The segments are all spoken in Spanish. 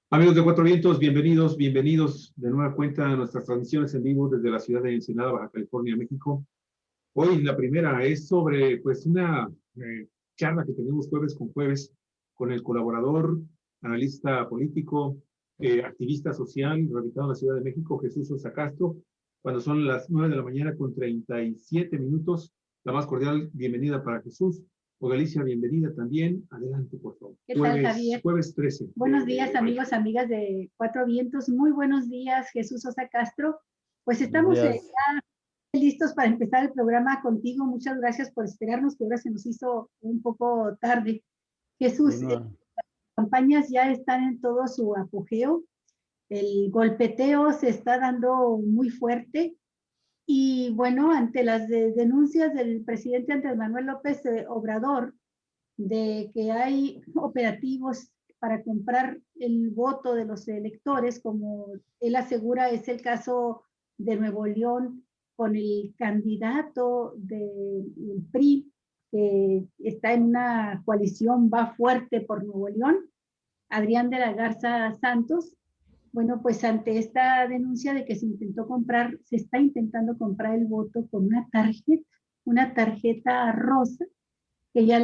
Amigos de Cuatro Vientos, bienvenidos, bienvenidos de nueva cuenta a nuestras transmisiones en vivo desde la ciudad de Ensenada, Baja California, México. Hoy la primera es sobre una charla que tenemos jueves con jueves con el colaborador, analista político, activista social, radicado en la Ciudad de México, Jesús Sosa Castro, cuando son las 9 de la mañana con 37 minutos. La más cordial bienvenida para Jesús. O Galicia, bienvenida también. Adelante, por favor. ¿Qué tal, Javier? Jueves 13. Buenos días, amigos, amigas de Cuatro Vientos. Muy buenos días, Jesús Sosa Castro. Pues estamos ya listos para empezar el programa contigo. Muchas gracias por esperarnos, que ahora se nos hizo un poco tarde. Jesús, las campañas ya están en todo su apogeo. El golpeteo se está dando muy fuerte. Y bueno, ante las denuncias del presidente Andrés Manuel López Obrador, de que hay operativos para comprar el voto de los electores, como él asegura es el caso de Nuevo León, con el candidato del PRI, que está en una coalición, va fuerte por Nuevo León, Adrián de la Garza Santos. Bueno, pues ante esta denuncia de que se está intentando comprar el voto con una tarjeta rosa, que ya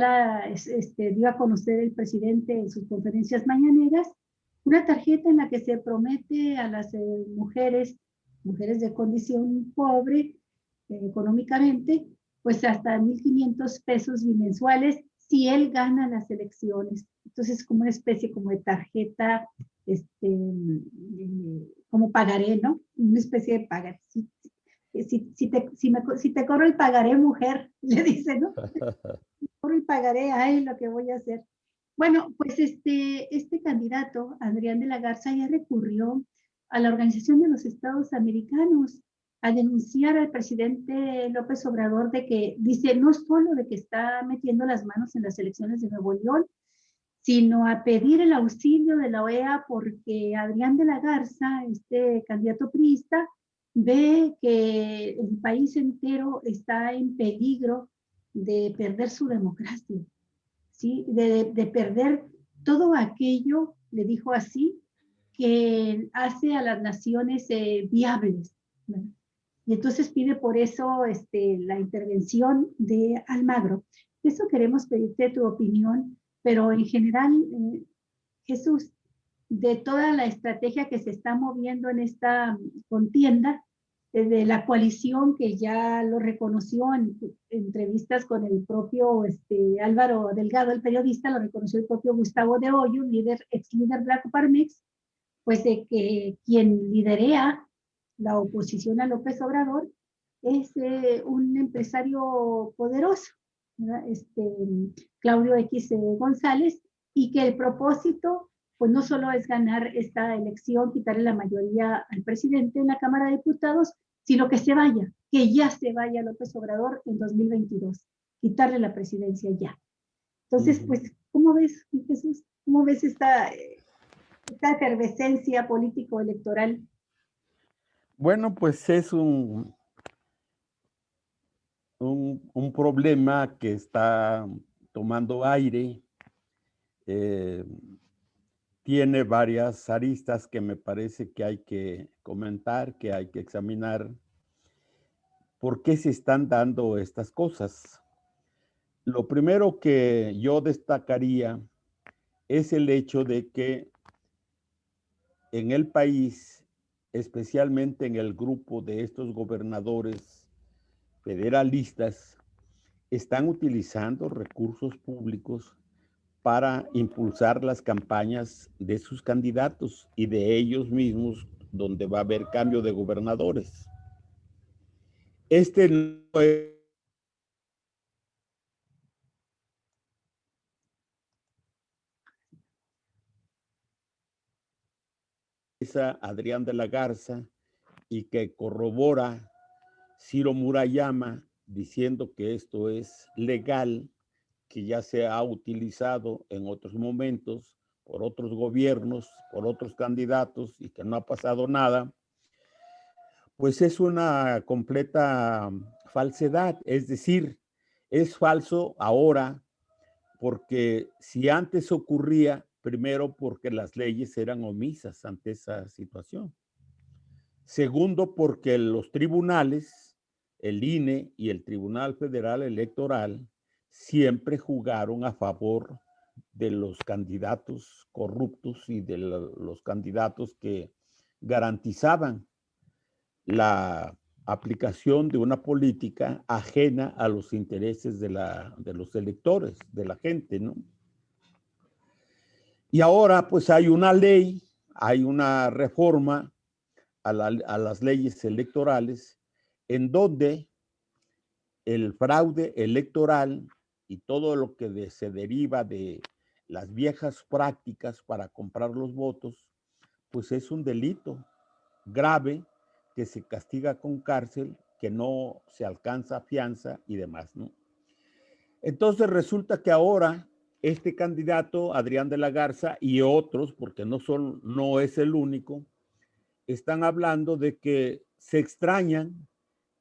dio a conocer el presidente en sus conferencias mañaneras, una tarjeta en la que se promete a las mujeres de condición pobre económicamente, pues hasta 1,500 pesos bimensuales si él gana las elecciones. Entonces, como una especie como de tarjeta, como pagaré, ¿no? Una especie de pagaré. Si te corro el pagaré, mujer, le dice, ¿no? Y pagaré, ay, lo que voy a hacer. Bueno, pues este candidato, Adrián de la Garza, ya recurrió a la Organización de los Estados Americanos a denunciar al presidente López Obrador de que, dice, no solo de que está metiendo las manos en las elecciones de Nuevo León, sino a pedir el auxilio de la OEA porque Adrián de la Garza, este candidato priista, ve que el país entero está en peligro de perder su democracia, ¿sí? De perder todo aquello, le dijo así, que hace a las naciones viables, ¿no? Y entonces pide por eso la intervención de Almagro. Eso queremos pedirte tu opinión, pero en general, Jesús, de toda la estrategia que se está moviendo en esta contienda, de la coalición que ya lo reconoció en entrevistas con el propio Álvaro Delgado, el periodista, lo reconoció el propio Gustavo de Hoyo, ex líder Blanco Parmex, pues de que quien liderea la oposición a López Obrador es un empresario poderoso, ¿verdad? Claudio X González, y que el propósito pues no solo es ganar esta elección, quitarle la mayoría al presidente en la Cámara de Diputados, sino que ya se vaya López Obrador en 2022, quitarle la presidencia ya. Entonces, pues, ¿cómo ves, Jesús? ¿Cómo ves esta efervescencia político-electoral? Bueno, pues es un problema que está tomando aire. Tiene varias aristas que me parece que hay que comentar, que hay que examinar. ¿Por qué se están dando estas cosas? Lo primero que yo destacaría es el hecho de que en el país, especialmente en el grupo de estos gobernadores federalistas, están utilizando recursos públicos para impulsar las campañas de sus candidatos y de ellos mismos, donde va a haber cambio de gobernadores. Este no es Adrián de la Garza y que corrobora Ciro Murayama diciendo que esto es legal, que ya se ha utilizado en otros momentos por otros gobiernos, por otros candidatos y que no ha pasado nada, pues es una completa falsedad. Es decir, es falso ahora porque si antes ocurría Primero, porque las leyes eran omisas ante esa situación. Segundo, porque los tribunales, el INE y el Tribunal Federal Electoral, siempre jugaron a favor de los candidatos corruptos y de los candidatos que garantizaban la aplicación de una política ajena a los intereses de los electores, de la gente, ¿no? Y ahora pues hay una ley, hay una reforma a las leyes electorales en donde el fraude electoral y todo lo que se deriva de las viejas prácticas para comprar los votos, pues es un delito grave que se castiga con cárcel, que no se alcanza fianza y demás, ¿no? Entonces resulta que ahora este candidato, Adrián de la Garza, y otros, porque no es el único, están hablando de que se extrañan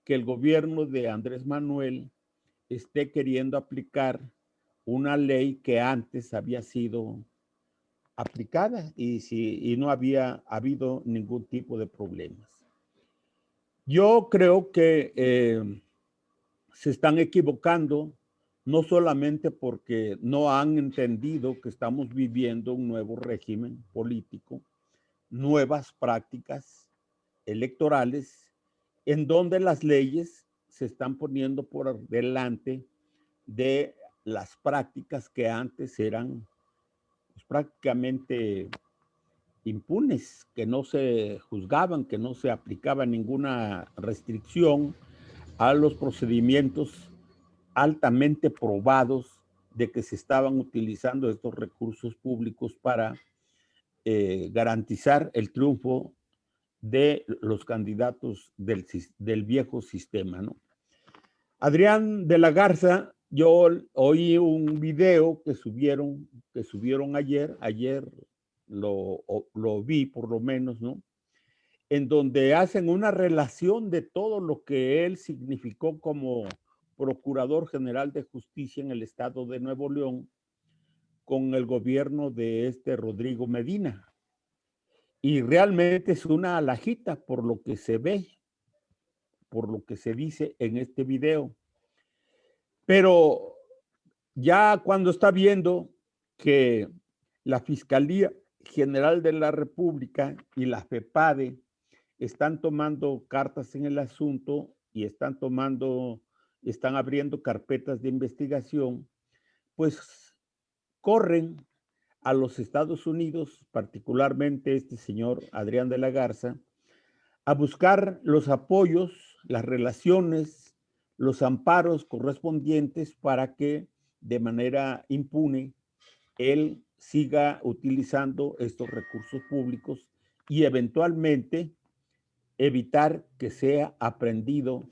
que el gobierno de Andrés Manuel esté queriendo aplicar una ley que antes había sido aplicada y no había habido ningún tipo de problemas. Yo creo que se están equivocando, no solamente porque no han entendido que estamos viviendo un nuevo régimen político, nuevas prácticas electorales, en donde las leyes se están poniendo por delante de las prácticas que antes eran pues, prácticamente impunes, que no se juzgaban, que no se aplicaba ninguna restricción a los procedimientos altamente probados de que se estaban utilizando estos recursos públicos para garantizar el triunfo de los candidatos del viejo sistema, ¿no? Adrián de la Garza, yo oí un video que subieron ayer lo vi por lo menos, ¿no? En donde hacen una relación de todo lo que él significó como Procurador General de Justicia en el estado de Nuevo León con el gobierno de Rodrigo Medina. Y realmente es una alajita por lo que se ve, por lo que se dice en este video. Pero ya cuando está viendo que la Fiscalía General de la República y la FEPADE están tomando cartas en el asunto y están abriendo carpetas de investigación, pues corren a los Estados Unidos, particularmente este señor Adrián de la Garza, a buscar los apoyos, las relaciones, los amparos correspondientes para que de manera impune él siga utilizando estos recursos públicos y eventualmente evitar que sea aprehendido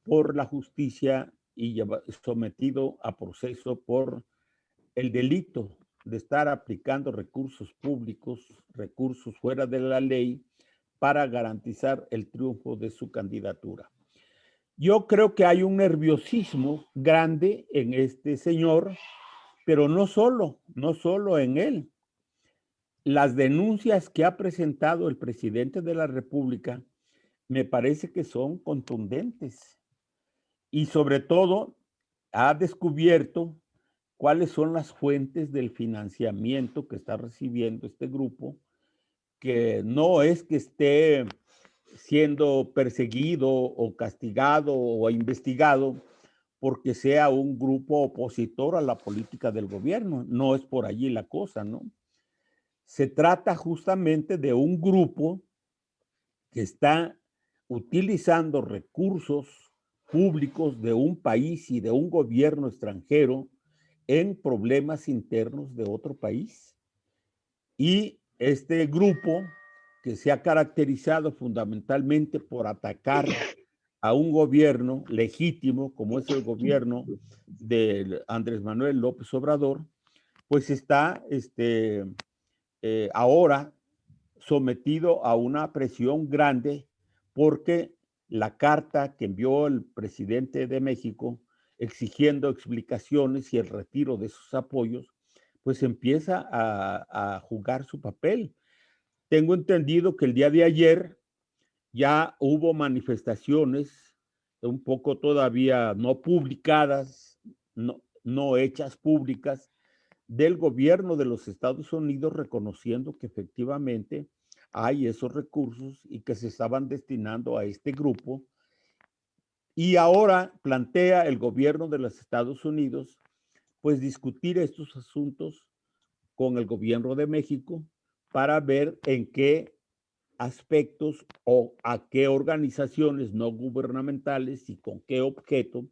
por la justicia y sometido a proceso por el delito de estar aplicando recursos públicos, recursos fuera de la ley, para garantizar el triunfo de su candidatura. Yo creo que hay un nerviosismo grande en este señor, pero no solo en él. Las denuncias que ha presentado el presidente de la República me parece que son contundentes y sobre todo ha descubierto cuáles son las fuentes del financiamiento que está recibiendo este grupo, que no es que esté siendo perseguido o castigado o investigado porque sea un grupo opositor a la política del gobierno. No es por allí la cosa, ¿no? Se trata justamente de un grupo que está utilizando recursos públicos de un país y de un gobierno extranjero en problemas internos de otro país. Y este grupo, que se ha caracterizado fundamentalmente por atacar a un gobierno legítimo, como es el gobierno de Andrés Manuel López Obrador, pues está ahora sometido a una presión grande porque la carta que envió el presidente de México exigiendo explicaciones y el retiro de sus apoyos, pues empieza a jugar su papel. Tengo entendido que el día de ayer ya hubo manifestaciones, un poco todavía no publicadas, no hechas públicas, del gobierno de los Estados Unidos reconociendo que efectivamente hay esos recursos y que se estaban destinando a este grupo. Y ahora plantea el gobierno de los Estados Unidos pues discutir estos asuntos con el gobierno de México para ver en qué aspectos o a qué organizaciones no gubernamentales y con qué objeto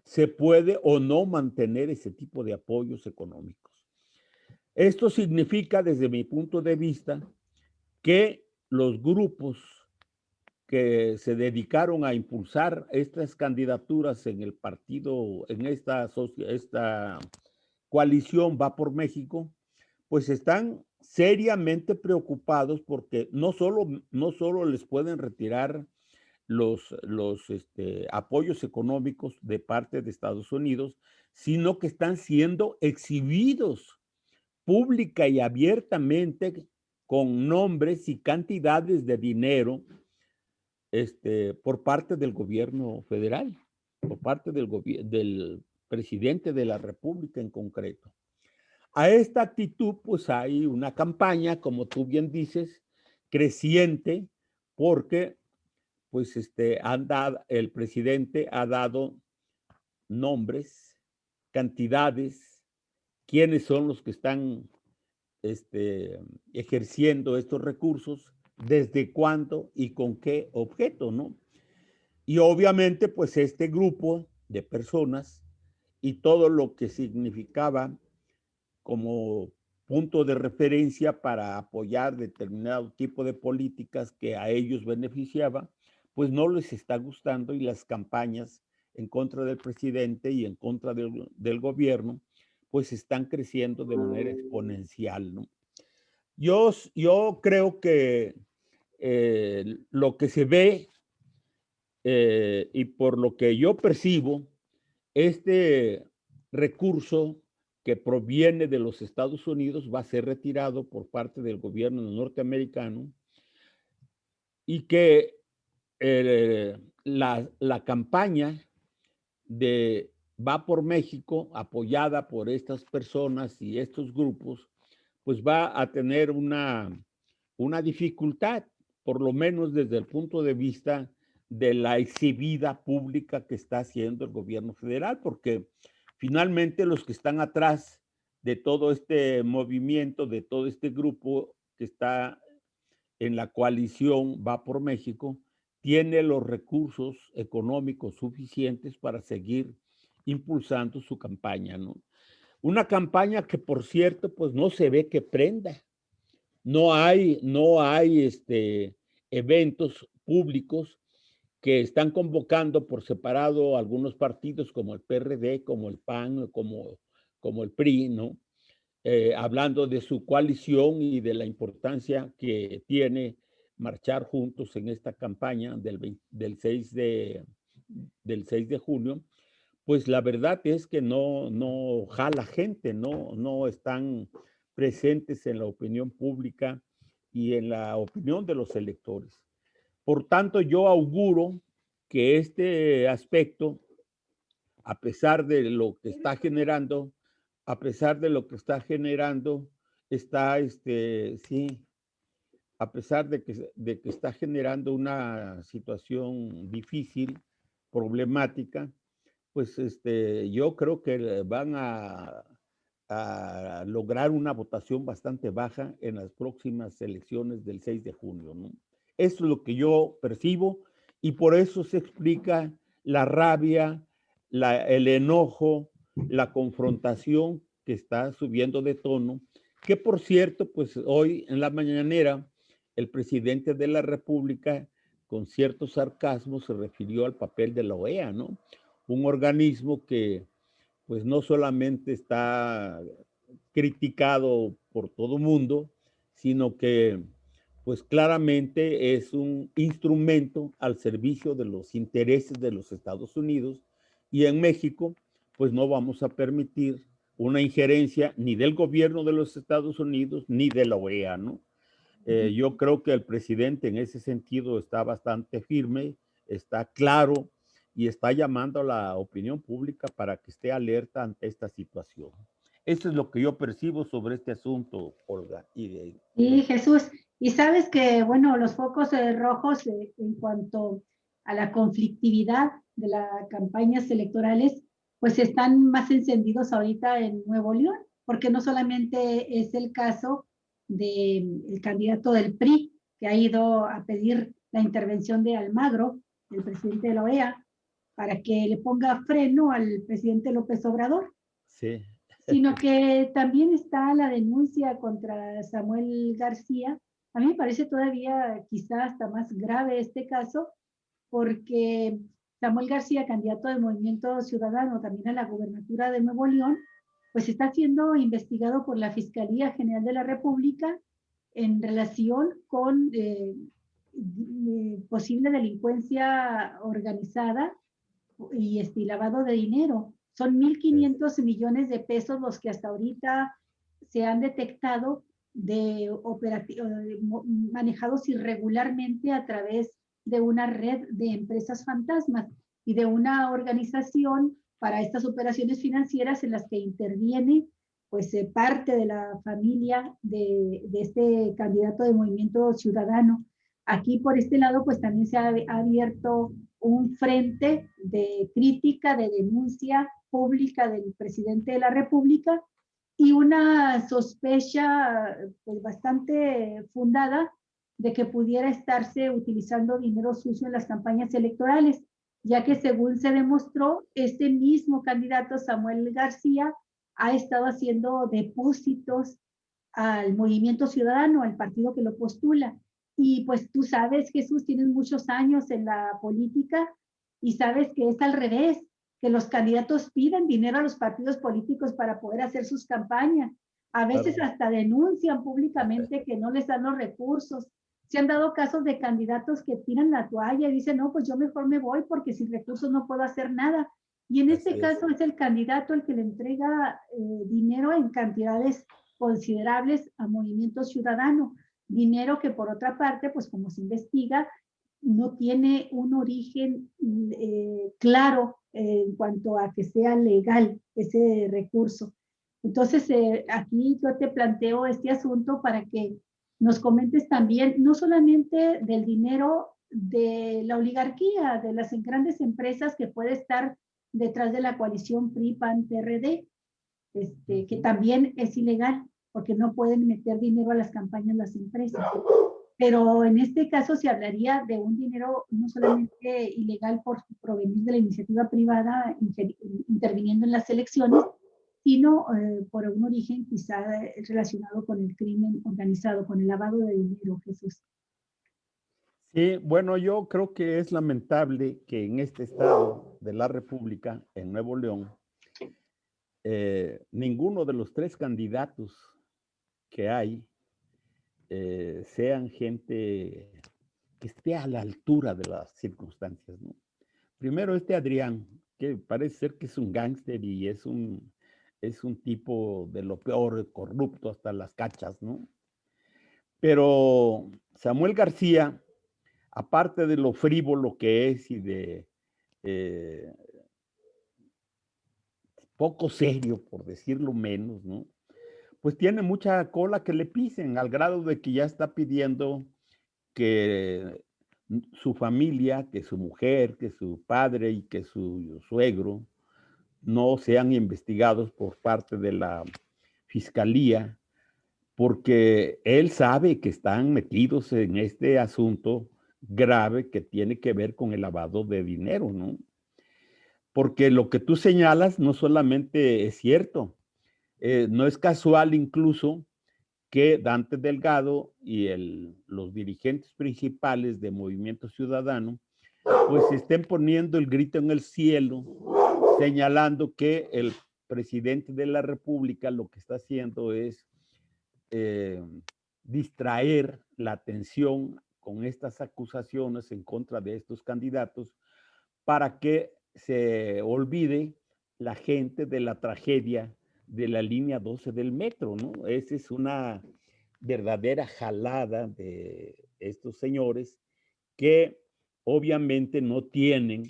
se puede o no mantener ese tipo de apoyos económicos. Esto significa, desde mi punto de vista, que los grupos que se dedicaron a impulsar estas candidaturas en el partido, en esta coalición Va por México, pues están seriamente preocupados porque no solo les pueden retirar los apoyos económicos de parte de Estados Unidos, sino que están siendo exhibidos pública y abiertamente con nombres y cantidades de dinero por parte del gobierno federal, por parte del presidente de la República en concreto. A esta actitud, pues hay una campaña, como tú bien dices, creciente, porque pues el presidente ha dado nombres, cantidades, quiénes son los que están ejerciendo estos recursos, desde cuándo y con qué objeto, ¿no? Y obviamente, pues este grupo de personas y todo lo que significaba como punto de referencia para apoyar determinado tipo de políticas que a ellos beneficiaba, pues no les está gustando, y las campañas en contra del presidente y en contra del gobierno, pues están creciendo de manera exponencial, ¿no? Yo creo que lo que se ve y por lo que yo percibo, este recurso que proviene de los Estados Unidos va a ser retirado por parte del gobierno norteamericano, y que la campaña de Va por México, apoyada por estas personas y estos grupos, pues va a tener una dificultad, por lo menos desde el punto de vista de la exhibida pública que está haciendo el gobierno federal, porque finalmente los que están atrás de todo este movimiento, de todo este grupo que está en la coalición Va por México, tiene los recursos económicos suficientes para seguir impulsando su campaña, ¿no? Una campaña que, por cierto, pues no se ve que prenda. No hay eventos públicos que están convocando por separado algunos partidos como el PRD, como el PAN, como el PRI, ¿no? Hablando de su coalición y de la importancia que tiene marchar juntos en esta campaña del 6 de junio. Pues la verdad es que no jala gente, no están presentes en la opinión pública y en la opinión de los electores. Por tanto, yo auguro que este aspecto, a pesar de lo que está generando, sí, a pesar de que está generando una situación difícil, problemática, pues yo creo que van a lograr una votación bastante baja en las próximas elecciones del 6 de junio, ¿no? Eso es lo que yo percibo, y por eso se explica la rabia, el enojo, la confrontación que está subiendo de tono, que por cierto, pues hoy en la mañanera, el presidente de la República, con cierto sarcasmo, se refirió al papel de la OEA, ¿no? Un organismo que pues no solamente está criticado por todo el mundo, sino que pues claramente es un instrumento al servicio de los intereses de los Estados Unidos, y en México pues no vamos a permitir una injerencia ni del gobierno de los Estados Unidos ni de la OEA, ¿no? Yo creo que el presidente en ese sentido está bastante firme, está claro y está llamando a la opinión pública para que esté alerta ante esta situación. Eso es lo que yo percibo sobre este asunto, Olga. Sí, Jesús. Y sabes que, bueno, los focos rojos en cuanto a la conflictividad de las campañas electorales, pues están más encendidos ahorita en Nuevo León, porque no solamente es el caso del candidato del PRI, que ha ido a pedir la intervención de Almagro, el presidente de la OEA, para que le ponga freno al presidente López Obrador, Sí. sino que también está la denuncia contra Samuel García. A mí me parece todavía quizá hasta más grave este caso, porque Samuel García, candidato del Movimiento Ciudadano también a la gubernatura de Nuevo León, pues está siendo investigado por la Fiscalía General de la República en relación con posible delincuencia organizada y lavado de dinero. Son 1.500 millones de pesos los que hasta ahorita se han detectado de manejados irregularmente a través de una red de empresas fantasmas y de una organización para estas operaciones financieras en las que interviene pues parte de la familia de este candidato de Movimiento Ciudadano. Aquí por este lado pues también se ha abierto un frente de crítica, de denuncia pública del presidente de la República y una sospecha pues, bastante fundada de que pudiera estarse utilizando dinero sucio en las campañas electorales, ya que según se demostró, este mismo candidato, Samuel García, ha estado haciendo depósitos al Movimiento Ciudadano, al partido que lo postula. Y pues tú sabes, Jesús, tienes muchos años en la política y sabes que es al revés, que los candidatos piden dinero a los partidos políticos para poder hacer sus campañas. A veces Claro. hasta denuncian públicamente que no les dan los recursos. Se han dado casos de candidatos que tiran la toalla y dicen, no, pues yo mejor me voy porque sin recursos no puedo hacer nada. Y en este caso es el candidato el que le entrega dinero en cantidades considerables a Movimiento Ciudadano. Dinero que por otra parte, pues como se investiga, no tiene un origen claro en cuanto a que sea legal ese recurso. Entonces, aquí yo te planteo este asunto para que nos comentes también, no solamente del dinero de la oligarquía, de las grandes empresas que puede estar detrás de la coalición PRI-PAN-PRD, que también es ilegal, porque no pueden meter dinero a las campañas las empresas. Pero en este caso se hablaría de un dinero no solamente ilegal por provenir de la iniciativa privada interviniendo en las elecciones, sino por un origen quizá relacionado con el crimen organizado, con el lavado de dinero, Jesús. Sí, bueno, yo creo que es lamentable que en este estado de la República, en Nuevo León, ninguno de los tres candidatos que hay sean gente que esté a la altura de las circunstancias, ¿no? Primero Adrián, que parece ser que es un gángster y es un tipo de lo peor, corrupto hasta las cachas, ¿no? Pero Samuel García, aparte de lo frívolo que es y de poco serio, por decirlo menos, ¿no? Pues tiene mucha cola que le pisen, al grado de que ya está pidiendo que su familia, que su mujer, que su padre y que su suegro no sean investigados por parte de la fiscalía, porque él sabe que están metidos en este asunto grave que tiene que ver con el lavado de dinero, ¿no? Porque lo que tú señalas no solamente es cierto, no es casual incluso que Dante Delgado y los dirigentes principales de Movimiento Ciudadano pues estén poniendo el grito en el cielo, señalando que el presidente de la República lo que está haciendo es distraer la atención con estas acusaciones en contra de estos candidatos para que se olvide la gente de la tragedia de la línea 12 del metro, ¿no? Esa es una verdadera jalada de estos señores que obviamente no tienen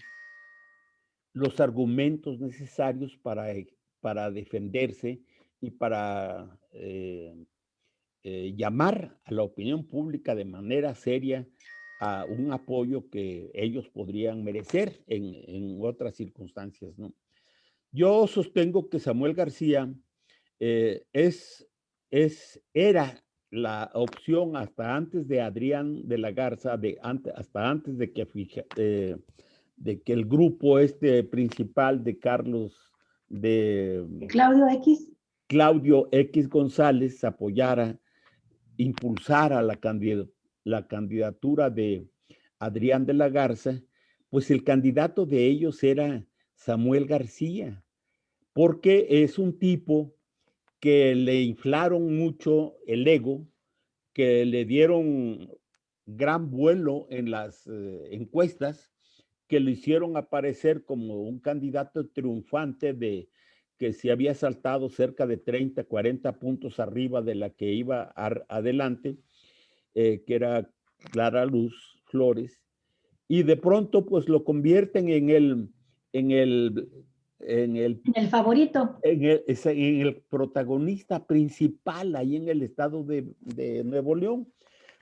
los argumentos necesarios para defenderse y para llamar a la opinión pública de manera seria a un apoyo que ellos podrían merecer en otras circunstancias, ¿no? Yo sostengo que Samuel García eh, es, era la opción hasta antes de Adrián de la Garza, hasta antes de que el grupo principal de Claudio X. Claudio X González apoyara, impulsara la candidatura de Adrián de la Garza, pues el candidato de ellos era Samuel García, porque es un tipo que le inflaron mucho el ego, que le dieron gran vuelo en las encuestas, que lo hicieron aparecer como un candidato triunfante que se había saltado cerca de 30, 40 puntos arriba de la que iba adelante, que era Clara Luz Flores, y de pronto pues lo convierten en el favorito. En el protagonista principal ahí en el estado de Nuevo León.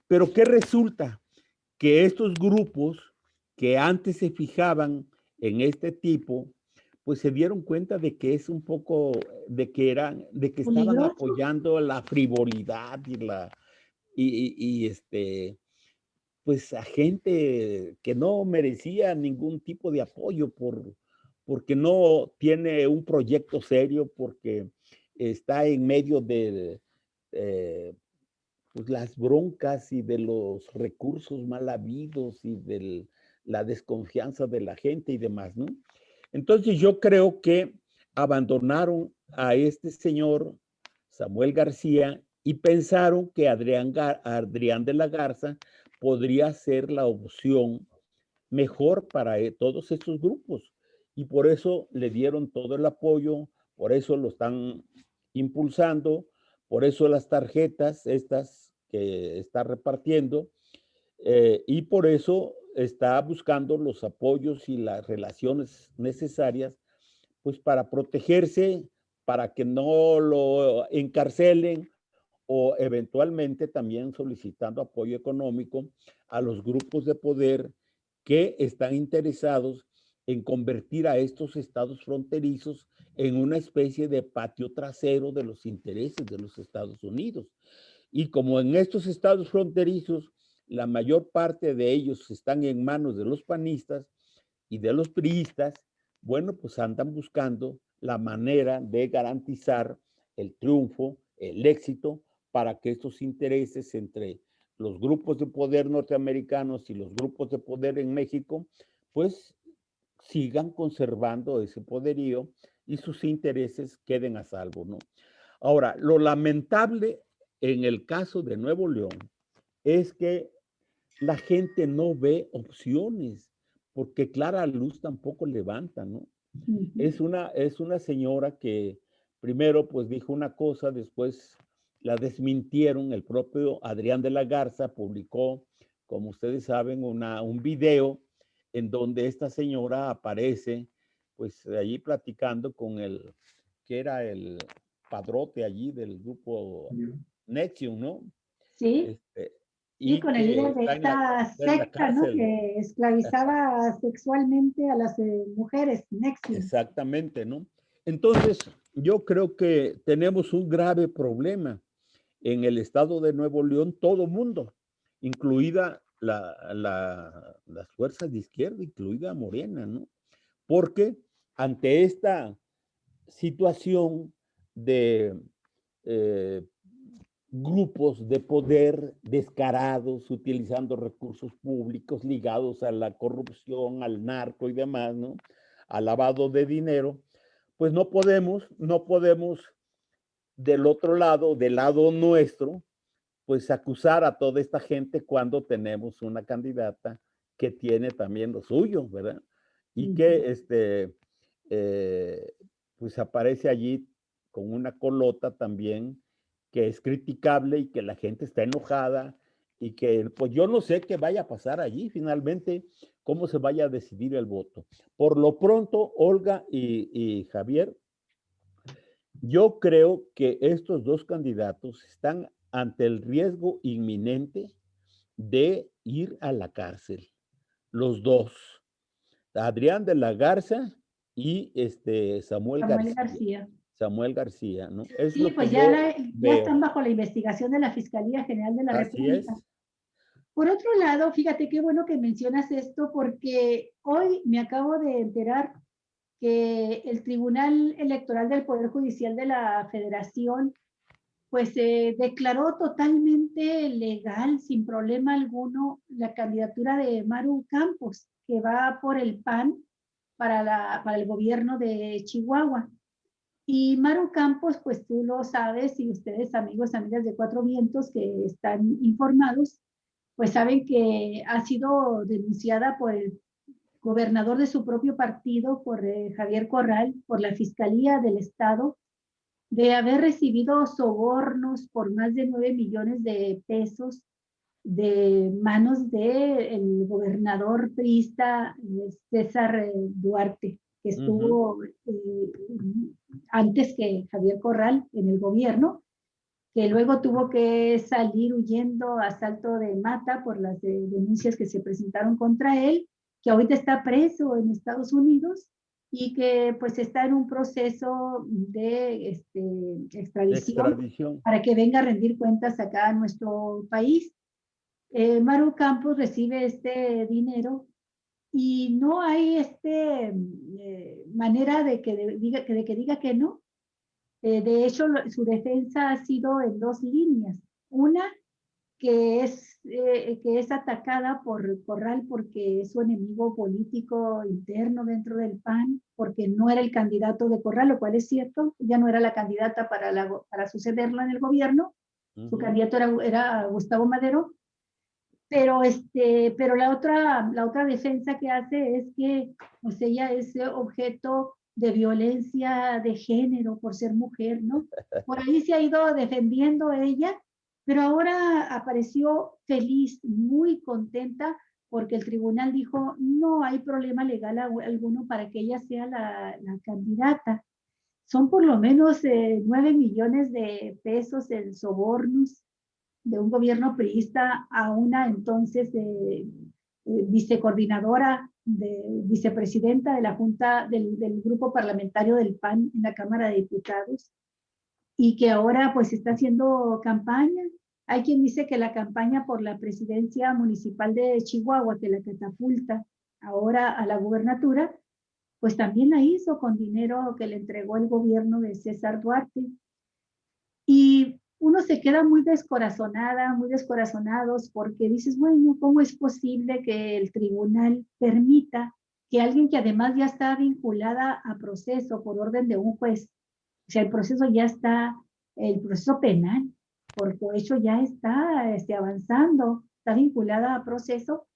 Pero ¿qué resulta? Que estos grupos que antes se fijaban en este tipo, pues se dieron cuenta de que es un poco, de que estaban apoyando la frivolidad pues a gente que no merecía ningún tipo de apoyo porque no tiene un proyecto serio, porque está en medio de pues las broncas y de los recursos mal habidos y de la desconfianza de la gente y demás, ¿no? Entonces yo creo que abandonaron a este señor Samuel García y pensaron que Adrián de la Garza podría ser la opción mejor para todos estos grupos. Y por eso le dieron todo el apoyo, por eso lo están impulsando, por eso las tarjetas estas que está repartiendo, y por eso está buscando los apoyos y las relaciones necesarias, pues para protegerse, para que no lo encarcelen o eventualmente también solicitando apoyo económico a los grupos de poder que están interesados en convertir a estos estados fronterizos en una especie de patio trasero de los intereses de los Estados Unidos. Y como en estos estados fronterizos, la mayor parte de ellos están en manos de los panistas y de los priistas, bueno, pues andan buscando la manera de garantizar el triunfo, el éxito, para que estos intereses entre los grupos de poder norteamericanos y los grupos de poder en México, pues sigan conservando ese poderío y sus intereses queden a salvo, ¿no? Ahora, lo lamentable en el caso de Nuevo León es que la gente no ve opciones, porque Clara Luz tampoco levanta, ¿no? Es una señora que primero pues dijo una cosa, después la desmintieron. El propio Adrián de la Garza publicó, como ustedes saben, un video en donde esta señora aparece pues allí platicando con que era el padrote allí del grupo Nexium, ¿no? Sí. Este, Y y con el que líder de está esta en la secta, ¿no? cárcel, ¿no? Que esclavizaba sexualmente a las mujeres, Nexium. Exactamente, ¿no? Entonces, yo creo que tenemos un grave problema en el estado de Nuevo León, todo mundo, incluida las fuerzas de izquierda, incluida Morena, ¿no? Porque ante esta situación de eh, grupos de poder descarados, utilizando recursos públicos ligados a la corrupción, al narco y demás, ¿no? Al lavado de dinero, pues no podemos del otro lado, del lado nuestro, pues acusar a toda esta gente cuando tenemos una candidata que tiene también lo suyo, ¿verdad? Y que pues aparece allí con una colota también que es criticable y que la gente está enojada y que pues yo no sé qué vaya a pasar allí finalmente, cómo se vaya a decidir el voto. Por lo pronto, Olga y Javier, yo creo que estos dos candidatos están ante el riesgo inminente de ir a la cárcel, los dos, Adrián de la Garza y Samuel Samuel García. García. Samuel García, ¿no? Es Sí, lo pues que yo ya veo. están bajo la investigación de la Fiscalía General de la Así República. es. Por otro lado, fíjate qué bueno que mencionas esto, porque hoy me acabo de enterar que el Tribunal Electoral del Poder Judicial de la Federación pues declaró totalmente legal, sin problema alguno, la candidatura de Maru Campos, que va por el PAN para el gobierno de Chihuahua. Y Maru Campos, pues tú lo sabes, y ustedes, amigos, amigas de Cuatro Vientos que están informados, pues saben que ha sido denunciada por el gobernador de su propio partido, por Javier Corral, por la Fiscalía del Estado, de haber recibido sobornos por más de 9 millones de pesos de manos del gobernador priista César Duarte, que estuvo antes que Javier Corral en el gobierno, que luego tuvo que salir huyendo a Salto de Mata por las denuncias que se presentaron contra él, que ahorita está preso en Estados Unidos y que pues está en un proceso de extradición para que venga a rendir cuentas acá a nuestro país. Maru Campos recibe este dinero y no hay manera de que diga que no. De hecho, su defensa ha sido en dos líneas. Una, que es atacada por Corral porque es su enemigo político interno dentro del PAN, porque no era el candidato de Corral, lo cual es cierto, ya no era la candidata para sucederlo en el gobierno, su candidato era Gustavo Madero, pero la otra defensa que hace es que pues ella es objeto de violencia de género por ser mujer, ¿no? Por ahí se ha ido defendiendo ella, pero ahora apareció feliz, muy contenta, porque el tribunal dijo no hay problema legal alguno para que ella sea la candidata. Son por lo menos 9 millones de pesos en sobornos de un gobierno priista a una entonces vicecoordinadora, vicepresidenta de la Junta del Grupo Parlamentario del PAN en la Cámara de Diputados, y que ahora pues está haciendo campaña. Hay quien dice que la campaña por la presidencia municipal de Chihuahua, que la catapulta ahora a la gubernatura, pues también la hizo con dinero que le entregó el gobierno de César Duarte. Y uno se queda muy descorazonada, muy descorazonados, porque dices, bueno, ¿cómo es posible que el tribunal permita que alguien que además ya está vinculada a proceso por orden de un juez, o sea, el proceso ya está, el proceso penal, por hecho ya está avanzando, está vinculada a proceso,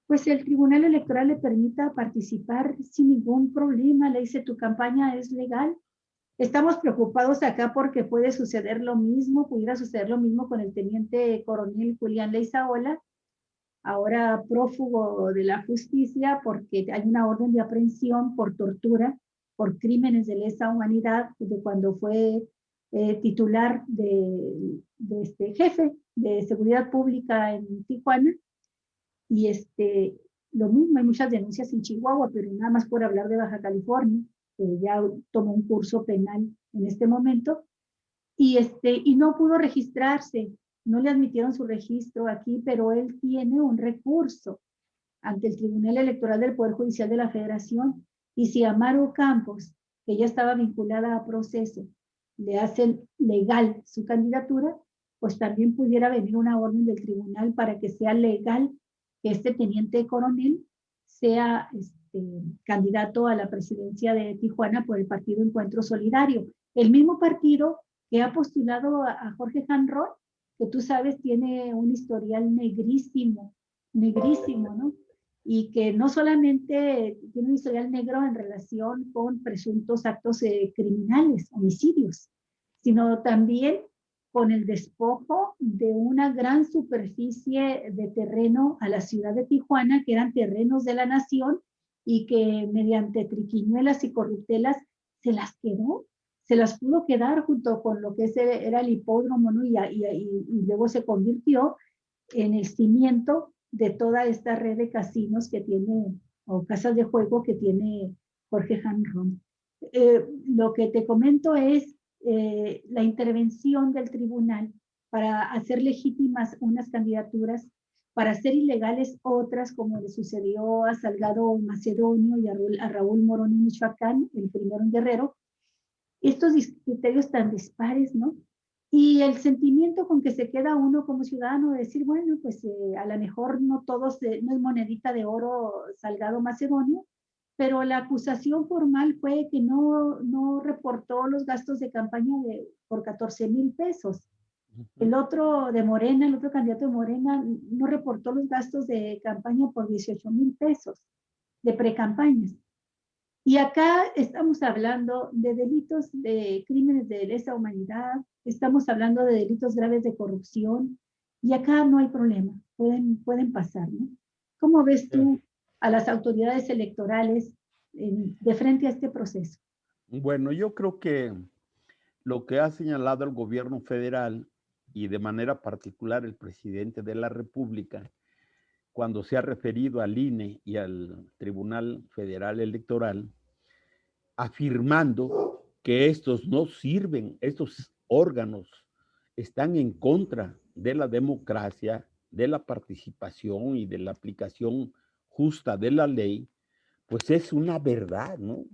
pues el tribunal electoral le permita participar sin ningún problema, le dice, tu campaña es legal? Estamos preocupados acá porque puede suceder lo mismo, pudiera suceder lo mismo con el teniente coronel Julián Leizaola, ahora prófugo de la justicia porque hay una orden de aprehensión por tortura, por crímenes de lesa humanidad, de cuando fue titular de este jefe de seguridad pública en Tijuana. Y lo mismo, hay muchas denuncias en Chihuahua, pero nada más por hablar de Baja California, que ya tomó un curso penal en este momento, y no pudo registrarse, no le admitieron su registro aquí, pero él tiene un recurso ante el Tribunal Electoral del Poder Judicial de la Federación, y si a Maru Campos, que ya estaba vinculada a proceso, le hacen legal su candidatura, pues también pudiera venir una orden del tribunal para que sea legal que este teniente coronel sea candidato a la presidencia de Tijuana por el partido Encuentro Solidario. El mismo partido que ha postulado a Jorge Hanroy, que tú sabes tiene un historial negrísimo, ¿no? Y que no solamente tiene un historial negro en relación con presuntos actos criminales, homicidios, sino también con el despojo de una gran superficie de terreno a la ciudad de Tijuana, que eran terrenos de la nación y que mediante triquiñuelas y corruptelas se las quedó, se las pudo quedar junto con lo que era el hipódromo, ¿no? Y luego se convirtió en el cimiento de toda esta red de casinos que tiene, o casas de juego que tiene Jorge Hanron. Lo que te comento es la intervención del tribunal para hacer legítimas unas candidaturas, para hacer ilegales otras, como le sucedió a Salgado Macedonio y a Raúl Morón en Michoacán, el primero en Guerrero. Estos criterios tan dispares, ¿no? Y el sentimiento con que se queda uno como ciudadano de decir, bueno, pues a lo mejor no todos, no es monedita de oro Salgado Macedonio, pero la acusación formal fue que no reportó los gastos de campaña por 14,000 pesos. El otro de Morena, el otro candidato de Morena, no reportó los gastos de campaña por 18,000 pesos de precampañas. Y acá estamos hablando de delitos de crímenes de lesa humanidad, estamos hablando de delitos graves de corrupción, y acá no hay problema, pueden pasar, ¿no? ¿Cómo ves tú a las autoridades electorales de frente a este proceso? Bueno, yo creo que lo que ha señalado el gobierno federal y de manera particular el presidente de la República, cuando se ha referido al INE y al Tribunal Federal Electoral, afirmando que estos no sirven, estos órganos están en contra de la democracia, de la participación y de la aplicación justa de la ley, pues es una verdad, ¿no?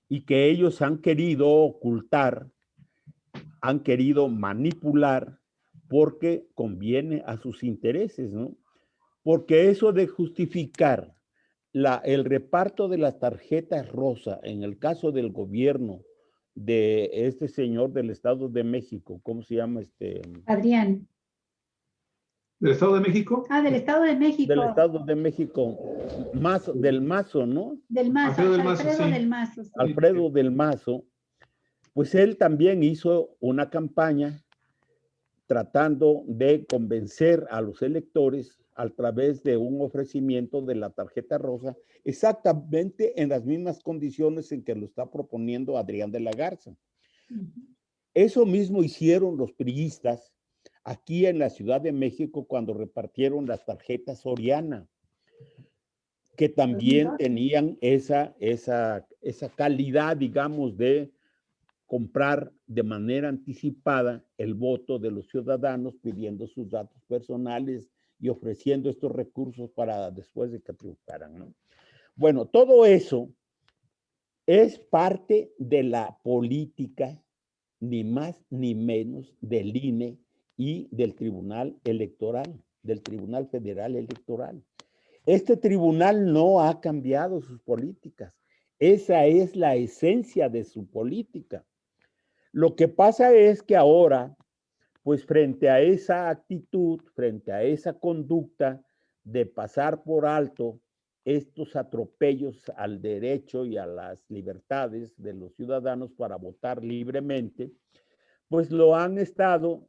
Y que ellos han querido ocultar, han querido manipular porque conviene a sus intereses, ¿no? Porque eso de justificar el reparto de las tarjetas rosa en el caso del gobierno de este señor del Estado de México, ¿cómo se llama este? Adrián. ¿Del Estado de México? Ah, del Estado de México. Del Estado de México, del Mazo, ¿no? Del Mazo, Alfredo del Mazo, Alfredo sí. del Mazo. Sí. Alfredo del Mazo, pues él también hizo una campaña tratando de convencer a los electores a través de un ofrecimiento de la tarjeta rosa, exactamente en las mismas condiciones en que lo está proponiendo Adrián de la Garza. Eso mismo hicieron los priistas aquí en la Ciudad de México cuando repartieron las tarjetas Soriana, que también tenían esa calidad, digamos, de comprar de manera anticipada el voto de los ciudadanos pidiendo sus datos personales y ofreciendo estos recursos para después de que triunfaran, ¿no? Bueno, todo eso es parte de la política, ni más ni menos, del INE y del Tribunal Electoral, del Tribunal Federal Electoral. Este tribunal no ha cambiado sus políticas. Esa es la esencia de su política. Lo que pasa es que ahora, pues frente a esa actitud, frente a esa conducta de pasar por alto estos atropellos al derecho y a las libertades de los ciudadanos para votar libremente, pues lo han estado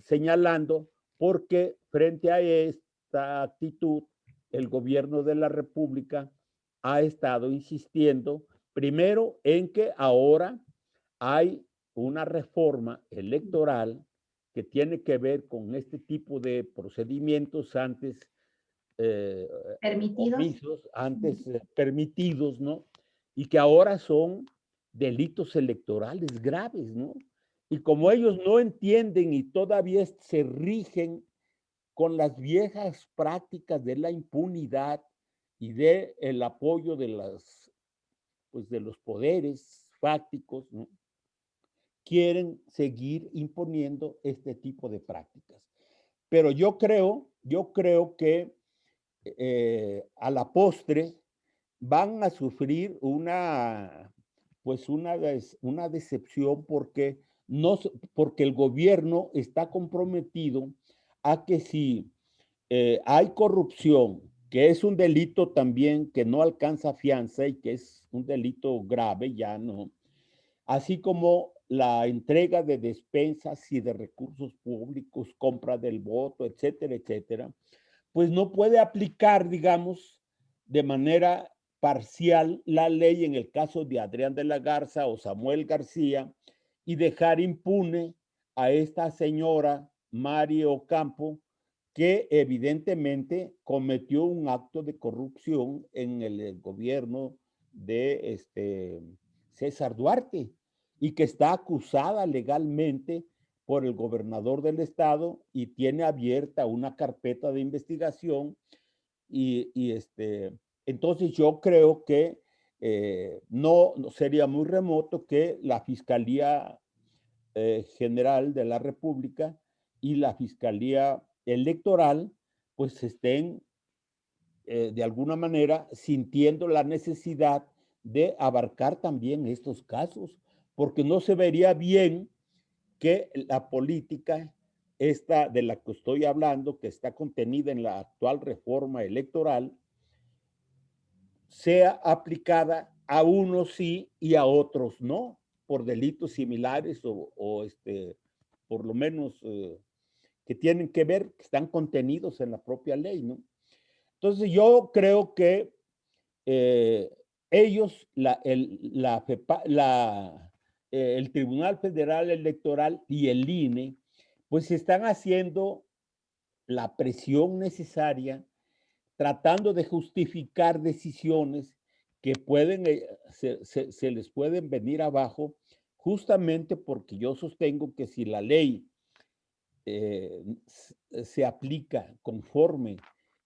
señalando porque frente a esta actitud, el gobierno de la República ha estado insistiendo primero en que ahora hay una reforma electoral que tiene que ver con este tipo de procedimientos antes permitidos, antes permitidos, ¿no? Y que ahora son delitos electorales graves, ¿no? Y como ellos no entienden y todavía se rigen con las viejas prácticas de la impunidad y de el apoyo de de los poderes fácticos, ¿no? Quieren seguir imponiendo este tipo de prácticas. Pero yo creo que a la postre van a sufrir una decepción porque, porque el gobierno está comprometido a que si hay corrupción, que es un delito también que no alcanza fianza y que es un delito grave, ya no, así como la entrega de despensas y de recursos públicos, compra del voto, etcétera, etcétera, pues no puede aplicar, digamos, de manera parcial la ley en el caso de Adrián de la Garza o Samuel García y dejar impune a esta señora Mario Ocampo, que evidentemente cometió un acto de corrupción en el gobierno de César Duarte y que está acusada legalmente por el gobernador del estado y tiene abierta una carpeta de investigación entonces yo creo que no sería muy remoto que la Fiscalía General de la República y la Fiscalía Electoral pues estén de alguna manera sintiendo la necesidad de abarcar también estos casos, porque no se vería bien que la política esta de la que estoy hablando, que está contenida en la actual reforma electoral, sea aplicada a unos sí y a otros no, por delitos similares o por lo menos que tienen que ver, que están contenidos en la propia ley, ¿no? Entonces yo creo que ellos, el Tribunal Federal Electoral y el INE, pues están haciendo la presión necesaria, tratando de justificar decisiones que pueden, se les pueden venir abajo, justamente porque yo sostengo que si la ley se aplica conforme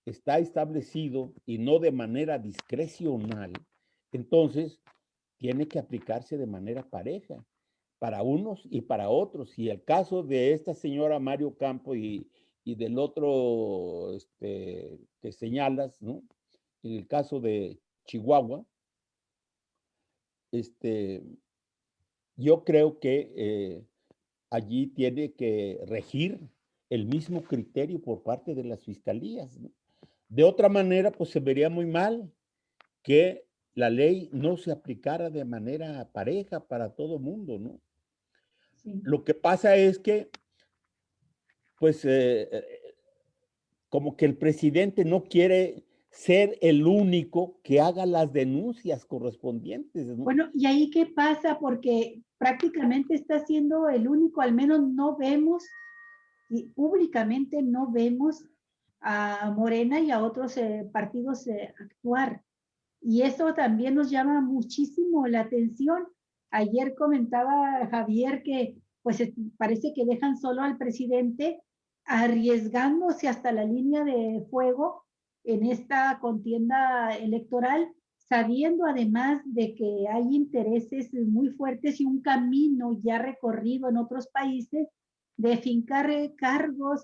está establecido y no de manera discrecional, entonces tiene que aplicarse de manera pareja para unos y para otros. Y el caso de esta señora Mario Campo y del otro que señalas, ¿no? En el caso de Chihuahua, yo creo que allí tiene que regir el mismo criterio por parte de las fiscalías, ¿no? De otra manera, pues se vería muy mal que la ley no se aplicara de manera pareja para todo mundo, ¿no? Sí. Lo que pasa es que, pues, como que el presidente no quiere ser el único que haga las denuncias correspondientes, ¿no? Bueno, ¿y ahí qué pasa? Porque prácticamente está siendo el único, al menos no vemos, y públicamente no vemos a Morena y a otros partidos actuar. Y eso también nos llama muchísimo la atención. Ayer comentaba Javier que pues parece que dejan solo al presidente arriesgándose hasta la línea de fuego en esta contienda electoral, sabiendo además de que hay intereses muy fuertes y un camino ya recorrido en otros países de fincar cargos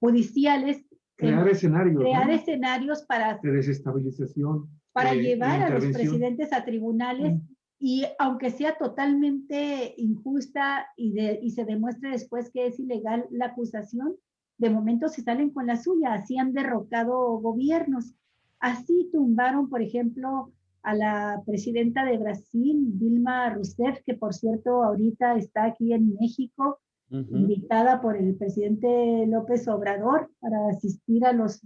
judiciales, Crear escenarios, crear ¿no? escenarios De desestabilización, para llevar a los intervención. presidentes a tribunales y aunque sea totalmente injusta y se demuestre después que es ilegal la acusación, de momento se salen con la suya, así han derrocado gobiernos. Así tumbaron, por ejemplo, a la presidenta de Brasil, Dilma Rousseff, que por cierto ahorita está aquí en México, invitada por el presidente López Obrador para asistir a los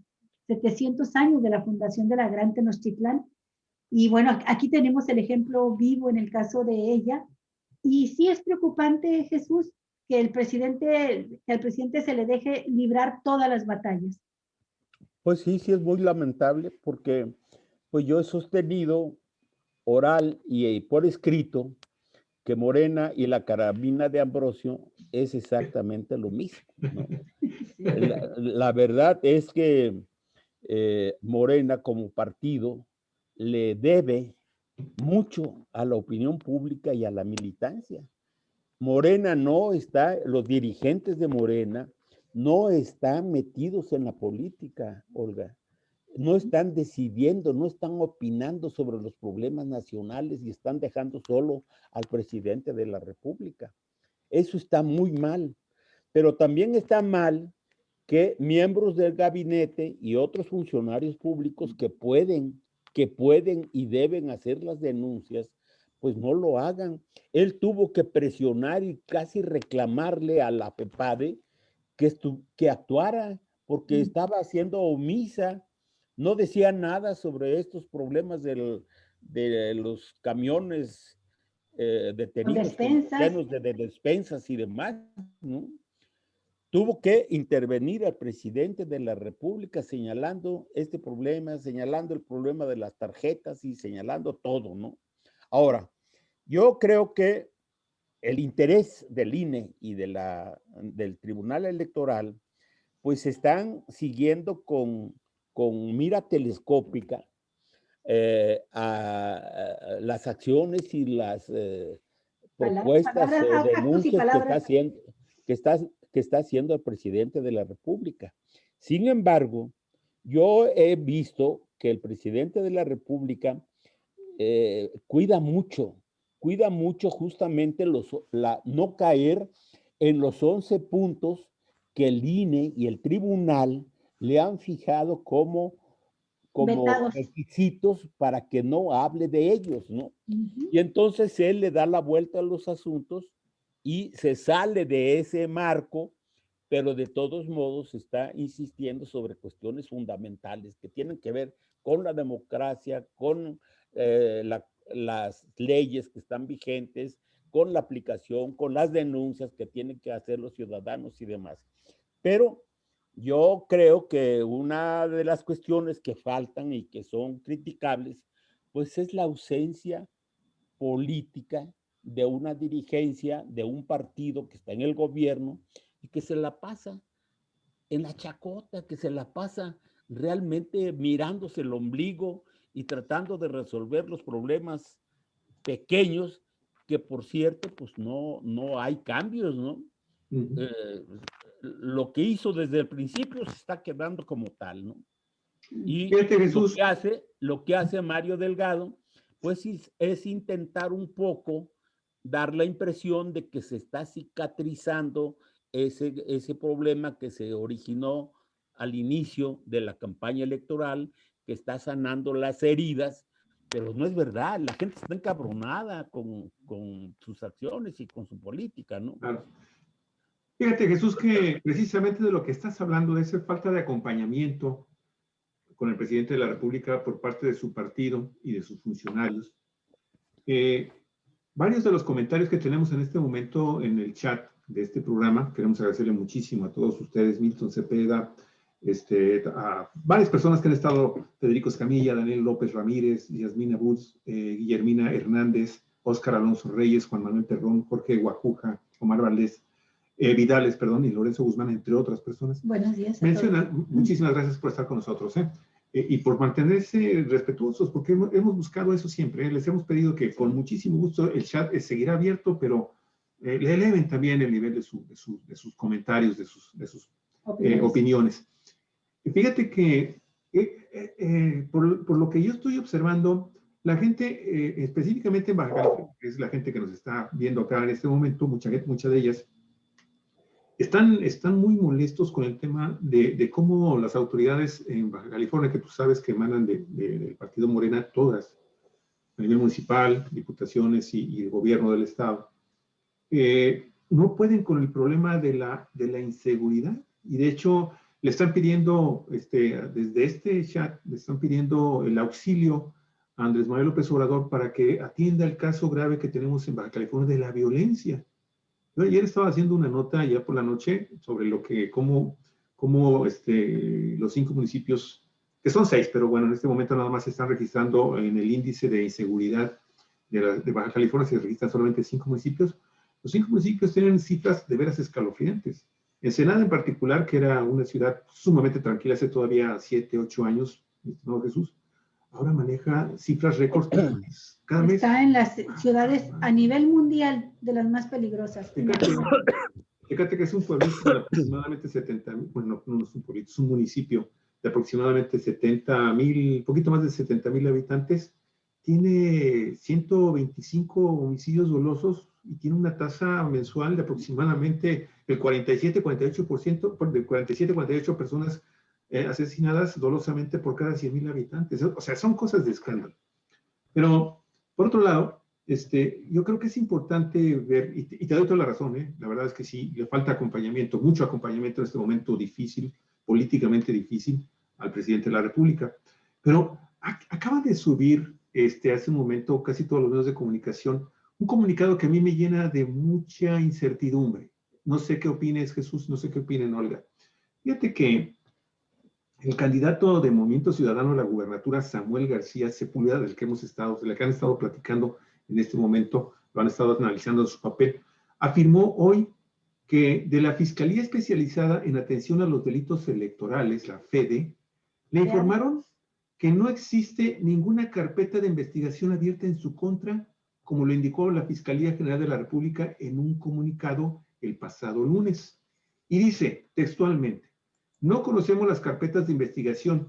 700 años de la fundación de la Gran Tenochtitlán. Y bueno, aquí tenemos el ejemplo vivo en el caso de ella. Y sí es preocupante, Jesús, que al presidente se le deje librar todas las batallas. Pues sí, sí es muy lamentable porque pues yo he sostenido oral y por escrito que Morena y la carabina de Ambrosio es exactamente lo mismo, ¿no? La verdad es que Morena como partido le debe mucho a la opinión pública y a la militancia. Morena no está, los dirigentes de Morena no están metidos en la política, Olga. No están decidiendo, no están opinando sobre los problemas nacionales y están dejando solo al presidente de la República. Eso está muy mal, pero también está mal que miembros del gabinete y otros funcionarios públicos que pueden y deben hacer las denuncias, pues no lo hagan. Él tuvo que presionar y casi reclamarle a la FEPADE que actuara, porque estaba siendo omisa, no decía nada sobre estos problemas de los camiones detenidos Despensas. llenos de despensas y demás, ¿no? Tuvo que intervenir al presidente de la República señalando este problema, señalando el problema de las tarjetas y señalando todo, ¿no? Ahora, yo creo que el interés del INE y del Tribunal Electoral, pues están siguiendo con mira telescópica a las acciones y las propuestas Palabras, o actos y denuncias palabras. que está haciendo el presidente de la República. Sin embargo, yo he visto que el presidente de la República cuida mucho justamente no caer en los 11 puntos que el INE y el tribunal le han fijado como Vetados. requisitos para que no hable de ellos, ¿no? Y entonces él le da la vuelta a los asuntos y se sale de ese marco, pero de todos modos está insistiendo sobre cuestiones fundamentales que tienen que ver con la democracia, con las leyes que están vigentes, con la aplicación, con las denuncias que tienen que hacer los ciudadanos y demás. Pero yo creo que una de las cuestiones que faltan y que son criticables, pues es la ausencia política de una dirigencia, de un partido que está en el gobierno y que se la pasa en la chacota, que se la pasa realmente mirándose el ombligo y tratando de resolver los problemas pequeños, que por cierto, pues no hay cambios, ¿no? Lo que hizo desde el principio se está quedando como tal, ¿no? Y Fíjate, Jesús. lo que hace Mario Delgado, pues es intentar un poco dar la impresión de que se está cicatrizando ese problema que se originó al inicio de la campaña electoral, que está sanando las heridas, pero no es verdad, la gente está encabronada con sus acciones y con su política, ¿no? Claro. Fíjate, Jesús, que precisamente de lo que estás hablando, de esa falta de acompañamiento con el presidente de la República por parte de su partido y de sus funcionarios, varios de los comentarios que tenemos en este momento en el chat de este programa, queremos agradecerle muchísimo a todos ustedes, Milton Cepeda, a varias personas que han estado, Federico Escamilla, Daniel López Ramírez, Yasmina Butz, Guillermina Hernández, Óscar Alonso Reyes, Juan Manuel Terrón, Jorge Guajuja, Omar Valdés, Vidales, perdón, y Lorenzo Guzmán, entre otras personas. Buenos días. Muchísimas gracias por estar con nosotros, y por mantenerse respetuosos, porque hemos buscado eso siempre. Les hemos pedido que con muchísimo gusto el chat seguirá abierto, pero le eleven también el nivel de sus comentarios, de sus opiniones. Fíjate que por lo que yo estoy observando, la gente, específicamente en Baja California, que es la gente que nos está viendo acá en este momento, mucha de ellas, están muy molestos con el tema de cómo las autoridades en Baja California, que tú sabes que emanan del partido Morena, todas, a nivel municipal, diputaciones y el gobierno del estado, no pueden con el problema de la inseguridad. Y de hecho, le están pidiendo, desde este chat, le están pidiendo el auxilio a Andrés Manuel López Obrador para que atienda el caso grave que tenemos en Baja California de la violencia. Yo ayer estaba haciendo una nota ya por la noche sobre cómo los 5 municipios, que son 6, pero bueno, en este momento nada más se están registrando en el índice de inseguridad de Baja California, se registran solamente 5 municipios. Los 5 municipios tienen cifras de veras escalofriantes. Ensenada en particular, que era una ciudad sumamente tranquila hace todavía 7, 8 años, mi estimado Jesús, ahora maneja cifras récords cada mes. Está en las ciudades a nivel mundial de las más peligrosas. Fíjate que es un pueblito de aproximadamente 70,000, bueno, no es un pueblito, es un municipio de aproximadamente 70,000, poquito más de 70,000 habitantes, tiene 125 homicidios dolosos y tiene una tasa mensual de aproximadamente el 47-48%, de 47-48 personas asesinadas dolosamente por cada 100,000 habitantes. O sea, son cosas de escándalo. Pero, por otro lado, Yo creo que es importante ver, y te doy toda la razón, la verdad es que sí, le falta acompañamiento, mucho acompañamiento en este momento difícil, políticamente difícil, al presidente de la República. Pero acaba de subir hace un momento casi todos los medios de comunicación un comunicado que a mí me llena de mucha incertidumbre. No sé qué opines, Jesús, no sé qué opinen, Olga. Fíjate que el candidato de Movimiento Ciudadano a la gubernatura, Samuel García Sepúlveda, del que del que han estado platicando en este momento, lo han estado analizando su papel, afirmó hoy que de la Fiscalía Especializada en Atención a los Delitos Electorales, la FEDE, le informaron que no existe ninguna carpeta de investigación abierta en su contra, como lo indicó la Fiscalía General de la República en un comunicado el pasado lunes. Y dice textualmente: no conocemos las carpetas de investigación.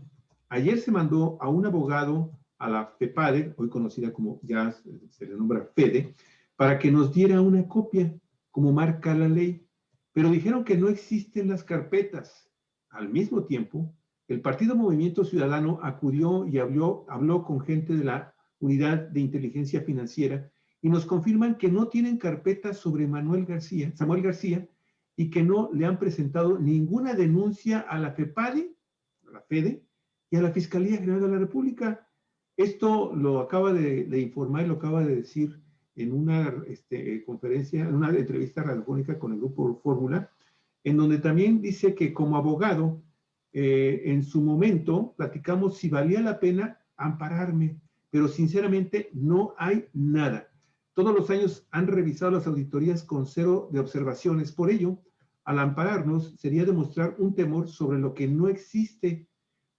Ayer se mandó a un abogado a la FEPADE, hoy conocida como ya se le nombra FEDE, para que nos diera una copia, como marca la ley. Pero dijeron que no existen las carpetas. Al mismo tiempo, el Partido Movimiento Ciudadano acudió y habló con gente de la Unidad de Inteligencia Financiera y nos confirman que no tienen carpetas sobre Samuel García, y que no le han presentado ninguna denuncia a la FEPADE, a la FEDE, y a la Fiscalía General de la República. Esto lo acaba de informar y lo acaba de decir en una conferencia, en una entrevista radiofónica con el Grupo Fórmula, en donde también dice que como abogado, en su momento platicamos si valía la pena ampararme, pero sinceramente no hay nada. Todos los años han revisado las auditorías con 0 de observaciones. Por ello, al ampararnos sería demostrar un temor sobre lo que no existe.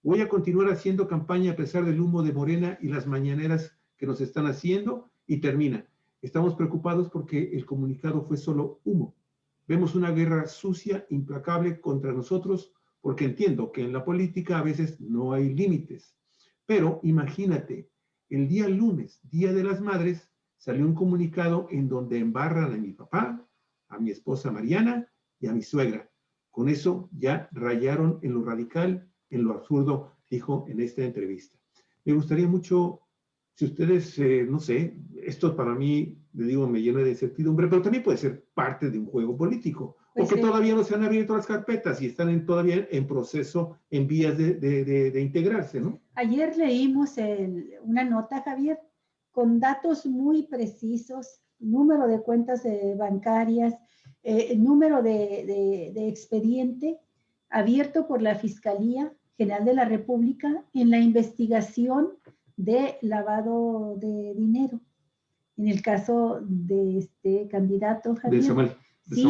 Voy a continuar haciendo campaña a pesar del humo de Morena y las mañaneras que nos están haciendo. Y termina: estamos preocupados porque el comunicado fue solo humo. Vemos una guerra sucia, implacable contra nosotros, porque entiendo que en la política a veces no hay límites. Pero imagínate, el día lunes, Día de las Madres, salió un comunicado en donde embarran a mi papá, a mi esposa Mariana y a mi suegra. Con eso ya rayaron en lo radical, en lo absurdo, dijo en esta entrevista. Me gustaría mucho, si ustedes, no sé, esto para mí, le digo, me llena de incertidumbre, pero también puede ser parte de un juego político, pues porque todavía no se han abierto las carpetas y están todavía en proceso, en vías de integrarse, ¿no? Ayer leímos una nota, Javier, con datos muy precisos, número de cuentas bancarias, número de expediente abierto por la Fiscalía General de la República en la investigación de lavado de dinero. En el caso de este candidato, Javier, de Samuel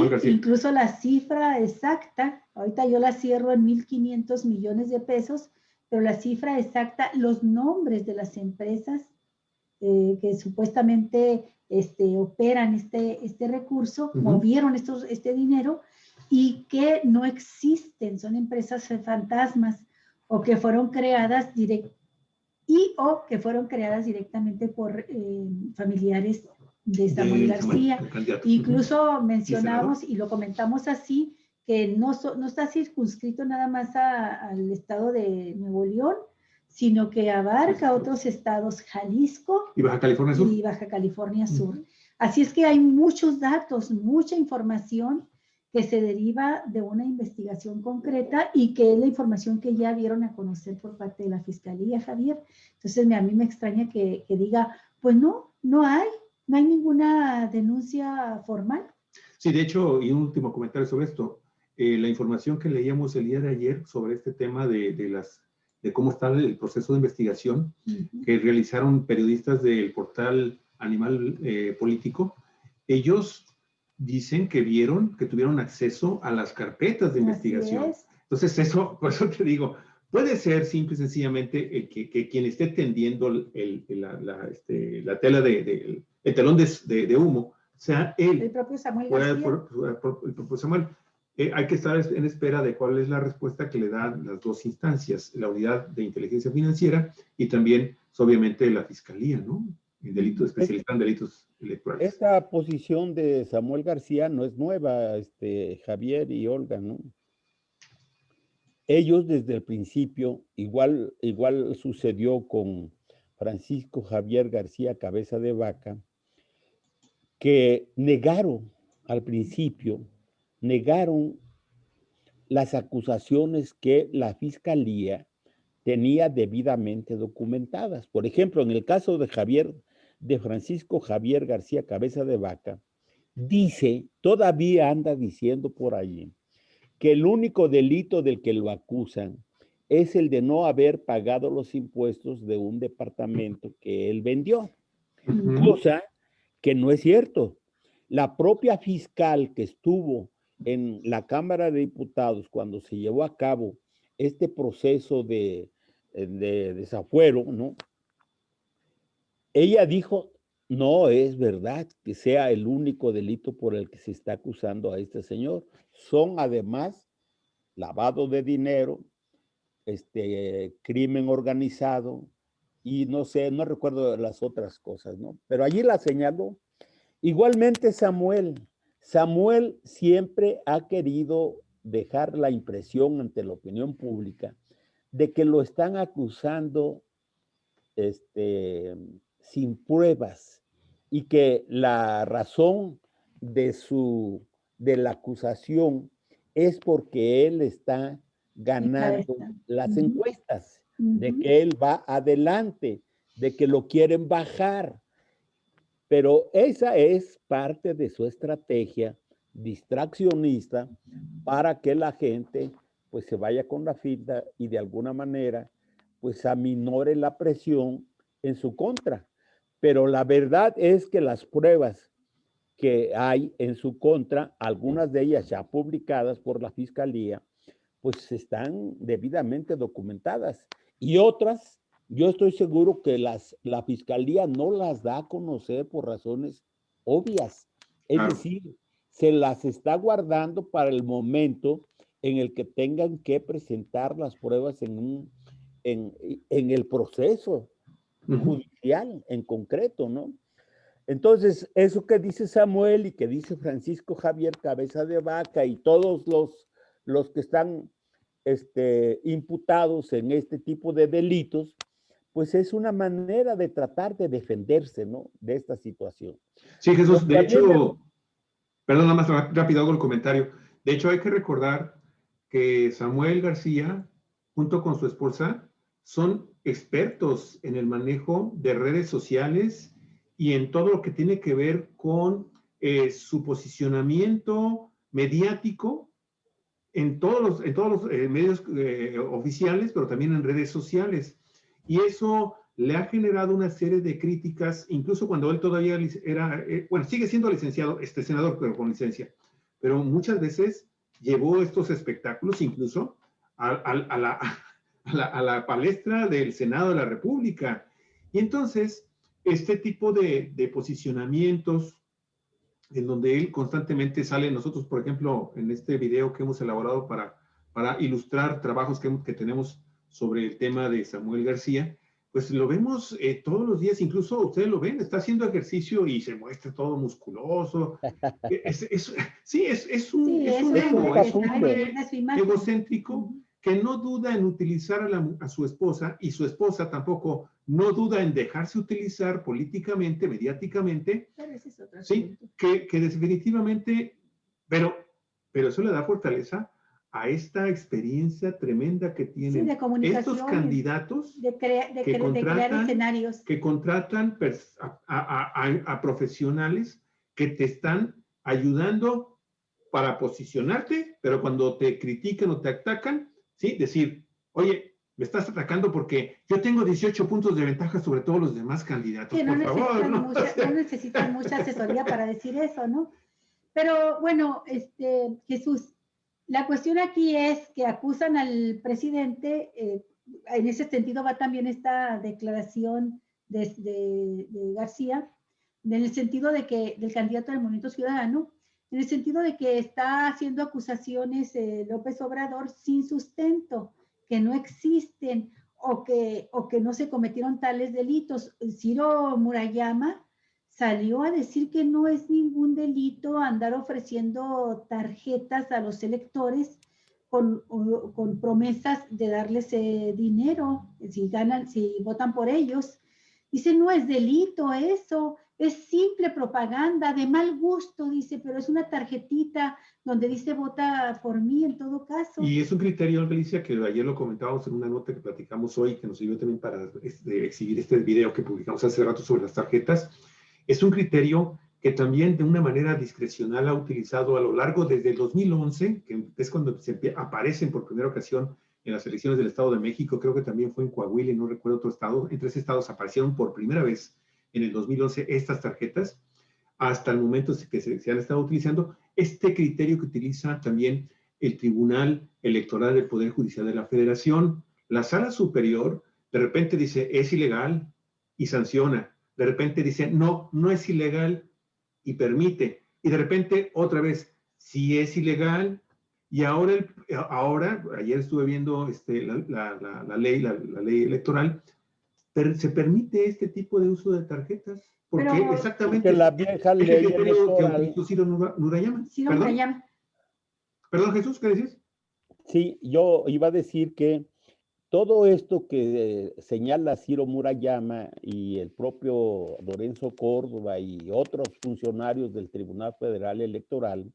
García. Incluso la cifra exacta, ahorita yo la cierro en 1.500 millones de pesos, pero la cifra exacta, los nombres de las empresas que supuestamente operan este recurso, movieron este dinero y que no existen, son empresas fantasmas o que fueron creadas directamente por familiares de Samuel García. Incluso mencionamos y lo comentamos así, que no está circunscrito nada más al estado de Nuevo León, sino que abarca otros estados, Jalisco y Baja California Sur. Y Baja California Sur. Así es que hay muchos datos, mucha información que se deriva de una investigación concreta y que es la información que ya dieron a conocer por parte de la Fiscalía, Javier. Entonces a mí me extraña que diga, pues no hay ninguna denuncia formal. Sí, de hecho, y un último comentario sobre esto, la información que leíamos el día de ayer sobre este tema de cómo está el proceso de investigación que realizaron periodistas del portal Animal Político, ellos dicen que tuvieron acceso a las carpetas de investigación. Entonces, por eso te digo, puede ser simple y sencillamente que quien esté tendiendo la tela el telón de humo sea él. El propio Samuel García. El propio Samuel. Hay que estar en espera de cuál es la respuesta que le dan las dos instancias, la Unidad de Inteligencia Financiera y también, obviamente, la Fiscalía, ¿no? En delitos, especializada en delitos electorales. Esta posición de Samuel García no es nueva, Javier y Olga, ¿no? Ellos desde el principio, igual sucedió con Francisco Javier García Cabeza de Vaca, que negaron al principio, negaron las acusaciones que la fiscalía tenía debidamente documentadas. Por ejemplo, en el caso de Francisco Javier García Cabeza de Vaca, dice, todavía anda diciendo por allí, que el único delito del que lo acusan es el de no haber pagado los impuestos de un departamento que él vendió, cosa que no es cierto. La propia fiscal que estuvo en la Cámara de Diputados cuando se llevó a cabo este proceso de desafuero, ¿no? Ella dijo, no es verdad que sea el único delito por el que se está acusando a este señor. Son además lavado de dinero, crimen organizado y no sé, no recuerdo las otras cosas, ¿no? Pero allí la señaló. Igualmente Samuel siempre ha querido dejar la impresión ante la opinión pública de que lo están acusando sin pruebas y que la razón de la acusación es porque él está ganando las encuestas, de que él va adelante, de que lo quieren bajar. Pero esa es parte de su estrategia distraccionista para que la gente pues se vaya con la finta y de alguna manera pues aminore la presión en su contra. Pero la verdad es que las pruebas que hay en su contra, algunas de ellas ya publicadas por la Fiscalía, pues están debidamente documentadas y otras, yo estoy seguro que la Fiscalía no las da a conocer por razones obvias. Es decir, se las está guardando para el momento en el que tengan que presentar las pruebas en el proceso judicial en concreto, ¿no? Entonces, eso que dice Samuel y que dice Francisco Javier Cabeza de Vaca y todos los que están imputados en este tipo de delitos, pues es una manera de tratar de defenderse, ¿no? De esta situación. Sí, Jesús, de hecho, perdón, nada más rápido hago el comentario. De hecho, hay que recordar que Samuel García, junto con su esposa, son expertos en el manejo de redes sociales y en todo lo que tiene que ver con su posicionamiento mediático en todos los medios oficiales, pero también en redes sociales. Y eso le ha generado una serie de críticas, incluso cuando él todavía era, bueno, sigue siendo licenciado, senador, pero con licencia. Pero muchas veces llevó estos espectáculos incluso a la palestra del Senado de la República. Y entonces, este tipo de posicionamientos en donde él constantemente sale, nosotros, por ejemplo, en este video que hemos elaborado para ilustrar trabajos que tenemos sobre el tema de Samuel García, pues lo vemos todos los días, incluso ustedes lo ven, está haciendo ejercicio y se muestra todo musculoso. Sí, es un hombre egocéntrico que no duda en utilizar a su esposa, y su esposa tampoco no duda en dejarse utilizar políticamente, mediáticamente, sí, que definitivamente, pero eso le da fortaleza a esta experiencia tremenda que tienen estos candidatos que contratan a profesionales que te están ayudando para posicionarte, pero cuando te critican o te atacan, ¿sí? Decir, oye, me estás atacando porque yo tengo 18 puntos de ventaja sobre todos los demás candidatos. Que no necesitan mucha asesoría para decir eso, ¿no? Pero bueno, Jesús, la cuestión aquí es que acusan al presidente, en ese sentido va también esta declaración de García, en el sentido de que, del candidato del Movimiento Ciudadano, en el sentido de que está haciendo acusaciones López Obrador sin sustento, que no existen o que no se cometieron tales delitos. Ciro Murayama salió a decir que no es ningún delito andar ofreciendo tarjetas a los electores con promesas de darles dinero si ganan, si votan por ellos. Dice, no es delito eso, es simple propaganda, de mal gusto, dice, pero es una tarjetita donde dice vota por mí en todo caso. Y es un criterio, Felicia, que ayer lo comentábamos en una nota que platicamos hoy, que nos sirvió también para exhibir este video que publicamos hace rato sobre las tarjetas. Es un criterio que también de una manera discrecional ha utilizado a lo largo desde el 2011, que es cuando aparecen por primera ocasión en las elecciones del Estado de México, creo que también fue en Coahuila y no recuerdo otro estado. En 3 estados aparecieron por primera vez en el 2011 estas tarjetas, hasta el momento que se han estado utilizando. Este criterio que utiliza también el Tribunal Electoral del Poder Judicial de la Federación, la Sala Superior, de repente dice, es ilegal y sanciona. De repente dice, no, no es ilegal y permite. Y de repente, otra vez, sí es ilegal. Y ahora ayer estuve viendo la ley electoral, se permite este tipo de uso de tarjetas. Porque Pero, exactamente porque la vieja es el ley criterio que electoral, utilizó Ciro Nurayama. Ciro Murayama. Perdón, Jesús, ¿qué decías? sí, yo iba a decir que todo esto que señala Ciro Murayama y el propio Lorenzo Córdoba y otros funcionarios del Tribunal Federal Electoral,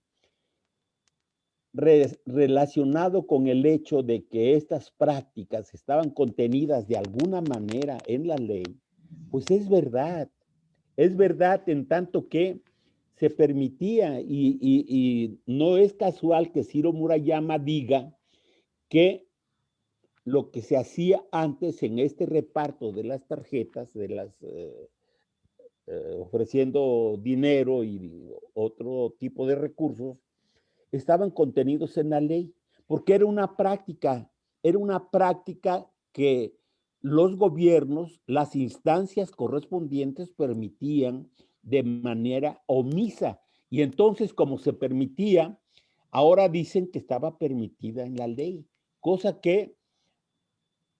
relacionado con el hecho de que estas prácticas estaban contenidas de alguna manera en la ley, pues es verdad en tanto que se permitía y no es casual que Ciro Murayama diga que lo que se hacía antes en este reparto de las tarjetas, de las ofreciendo dinero y otro tipo de recursos, estaban contenidos en la ley, porque era una práctica que los gobiernos, las instancias correspondientes permitían de manera omisa. Y entonces, como se permitía, ahora dicen que estaba permitida en la ley, cosa que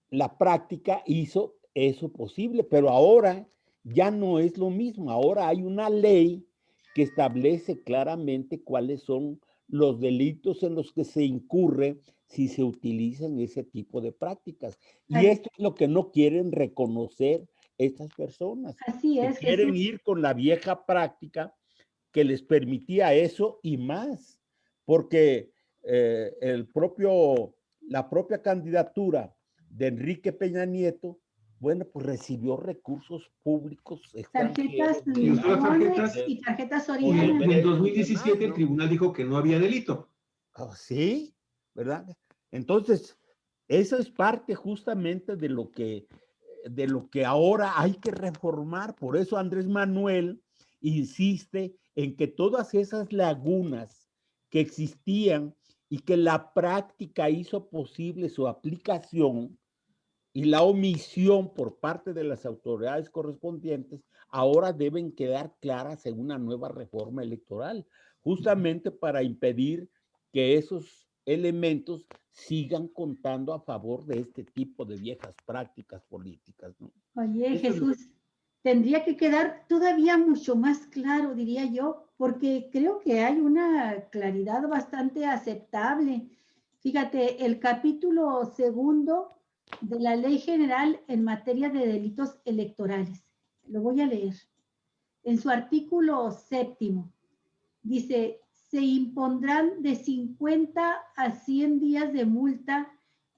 la práctica hizo eso posible, pero ahora ya no es lo mismo. Ahora hay una ley que establece claramente cuáles son los delitos en los que se incurre si se utilizan ese tipo de prácticas. Y esto es lo que no quieren reconocer estas personas. Así es, quieren Jesús. ir con la vieja práctica que les permitía eso y más, porque la propia candidatura de Enrique Peña Nieto, bueno, pues recibió recursos públicos Tarjetas extranjeros. Y usó las tarjetas. y tarjetas Y Soriana. en 2017 el tribunal dijo que no había delito. Sí, ¿verdad? Entonces, eso es parte justamente de lo que ahora hay que reformar. Por eso Andrés Manuel insiste en que todas esas lagunas que existían y que la práctica hizo posible su aplicación y la omisión por parte de las autoridades correspondientes, ahora deben quedar claras en una nueva reforma electoral, justamente para impedir que esos elementos sigan contando a favor de este tipo de viejas prácticas políticas, ¿no? Oye, Eso Jesús, tendría que quedar todavía mucho más claro, diría yo, porque creo que hay una claridad bastante aceptable. Fíjate, el capítulo 2 de la Ley General en materia de delitos electorales. Lo voy a leer. En su artículo 7, dice, se impondrán de 50 a 100 días de multa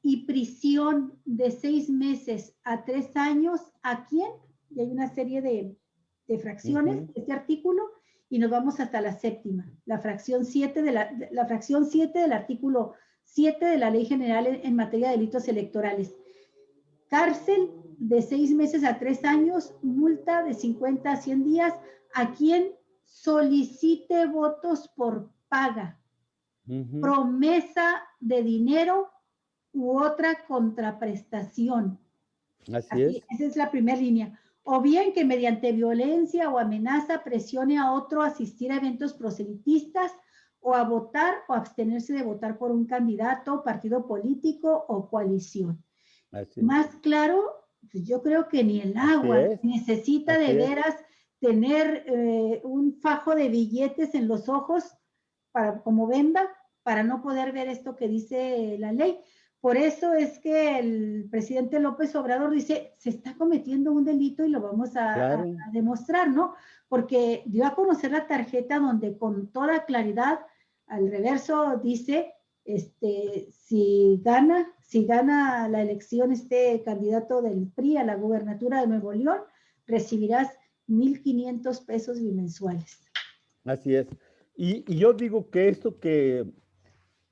y prisión de 6 meses a 3 años. ¿A quién? Y hay una serie de fracciones de este artículo y nos vamos hasta la 7ª, la fracción 7 la fracción 7 del artículo 7 de la Ley General en materia de delitos electorales. Cárcel de 6 meses a 3 años, multa de 50 a 100 días a quien solicite votos por paga, promesa de dinero u otra contraprestación. Así es. Esa es la primera línea. O bien que mediante violencia o amenaza presione a otro a asistir a eventos proselitistas o a votar o abstenerse de votar por un candidato, partido político o coalición. Más claro, pues yo creo que ni el agua necesita de veras tener un fajo de billetes en los ojos como venda para no poder ver esto que dice la ley, Por eso es que el presidente López Obrador dice, se está cometiendo un delito y lo vamos a demostrar, ¿no? Porque dio a conocer la tarjeta donde con toda claridad, al reverso dice, si gana la elección este candidato del PRI a la gubernatura de Nuevo León, recibirás 1,500 pesos bimensuales. Así es. Y yo digo que esto que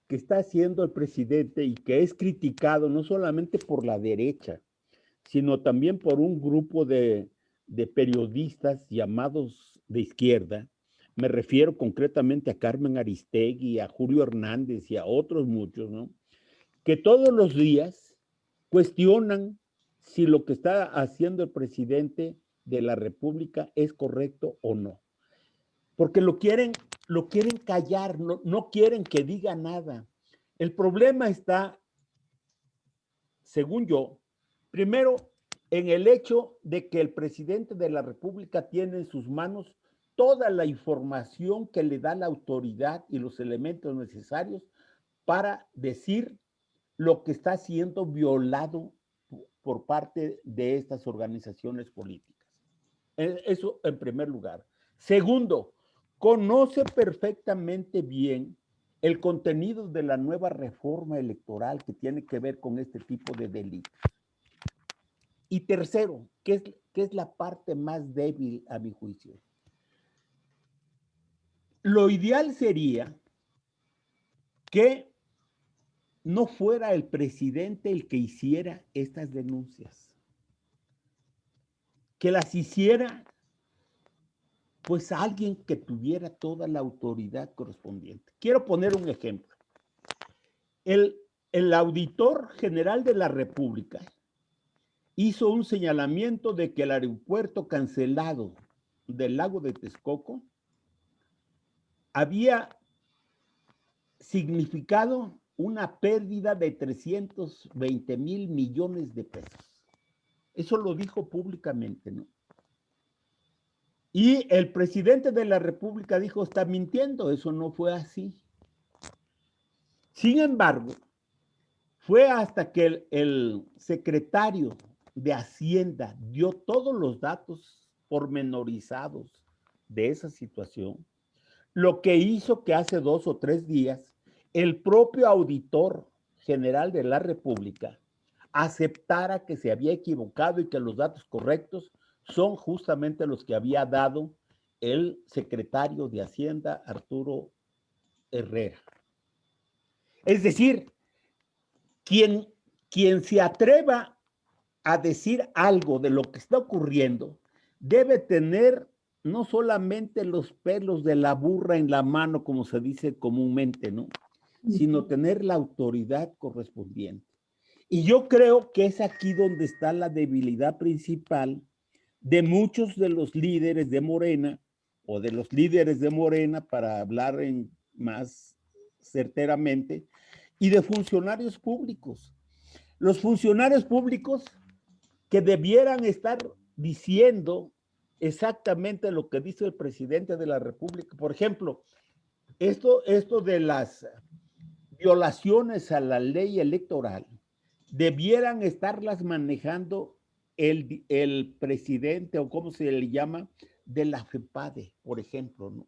está haciendo el presidente y que es criticado no solamente por la derecha, sino también por un grupo de periodistas llamados de izquierda. Me refiero concretamente a Carmen Aristegui, a Julio Hernández y a otros muchos, ¿no? Que todos los días cuestionan si lo que está haciendo el presidente de la República es correcto o no. Porque lo quieren callar, no quieren que diga nada. El problema está, según yo, primero en el hecho de que el presidente de la República tiene en sus manos toda la información que le da la autoridad y los elementos necesarios para decir lo que está siendo violado por parte de estas organizaciones políticas. Eso en primer lugar. Segundo, conoce perfectamente bien el contenido de la nueva reforma electoral que tiene que ver con este tipo de delitos. Y tercero, que es la parte más débil a mi juicio. Lo ideal sería que no fuera el presidente el que hiciera estas denuncias, que las hiciera pues alguien que tuviera toda la autoridad correspondiente. Quiero poner un ejemplo. El auditor general de la República hizo un señalamiento de que el aeropuerto cancelado del lago de Texcoco había significado una pérdida de 320,000 millones de pesos. Eso lo dijo públicamente, ¿no? Y el presidente de la República dijo, está mintiendo, eso no fue así. Sin embargo, fue hasta que el secretario de Hacienda dio todos los datos pormenorizados de esa situación, lo que hizo que hace 2 o 3 días el propio auditor general de la República aceptara que se había equivocado y que los datos correctos son justamente los que había dado el secretario de Hacienda, Arturo Herrera. Es decir, quien se atreva a decir algo de lo que está ocurriendo debe tener no solamente los pelos de la burra en la mano, como se dice comúnmente, ¿no? Sino tener la autoridad correspondiente. Y yo creo que es aquí donde está la debilidad principal de muchos de los líderes de Morena, o de los líderes de Morena, para hablar más certeramente, y de funcionarios públicos. Los funcionarios públicos que debieran estar diciendo exactamente lo que dice el presidente de la República. Por ejemplo, esto de las violaciones a la ley electoral, debieran estarlas manejando el presidente, o cómo se le llama, de la FEPADE, por ejemplo, ¿no?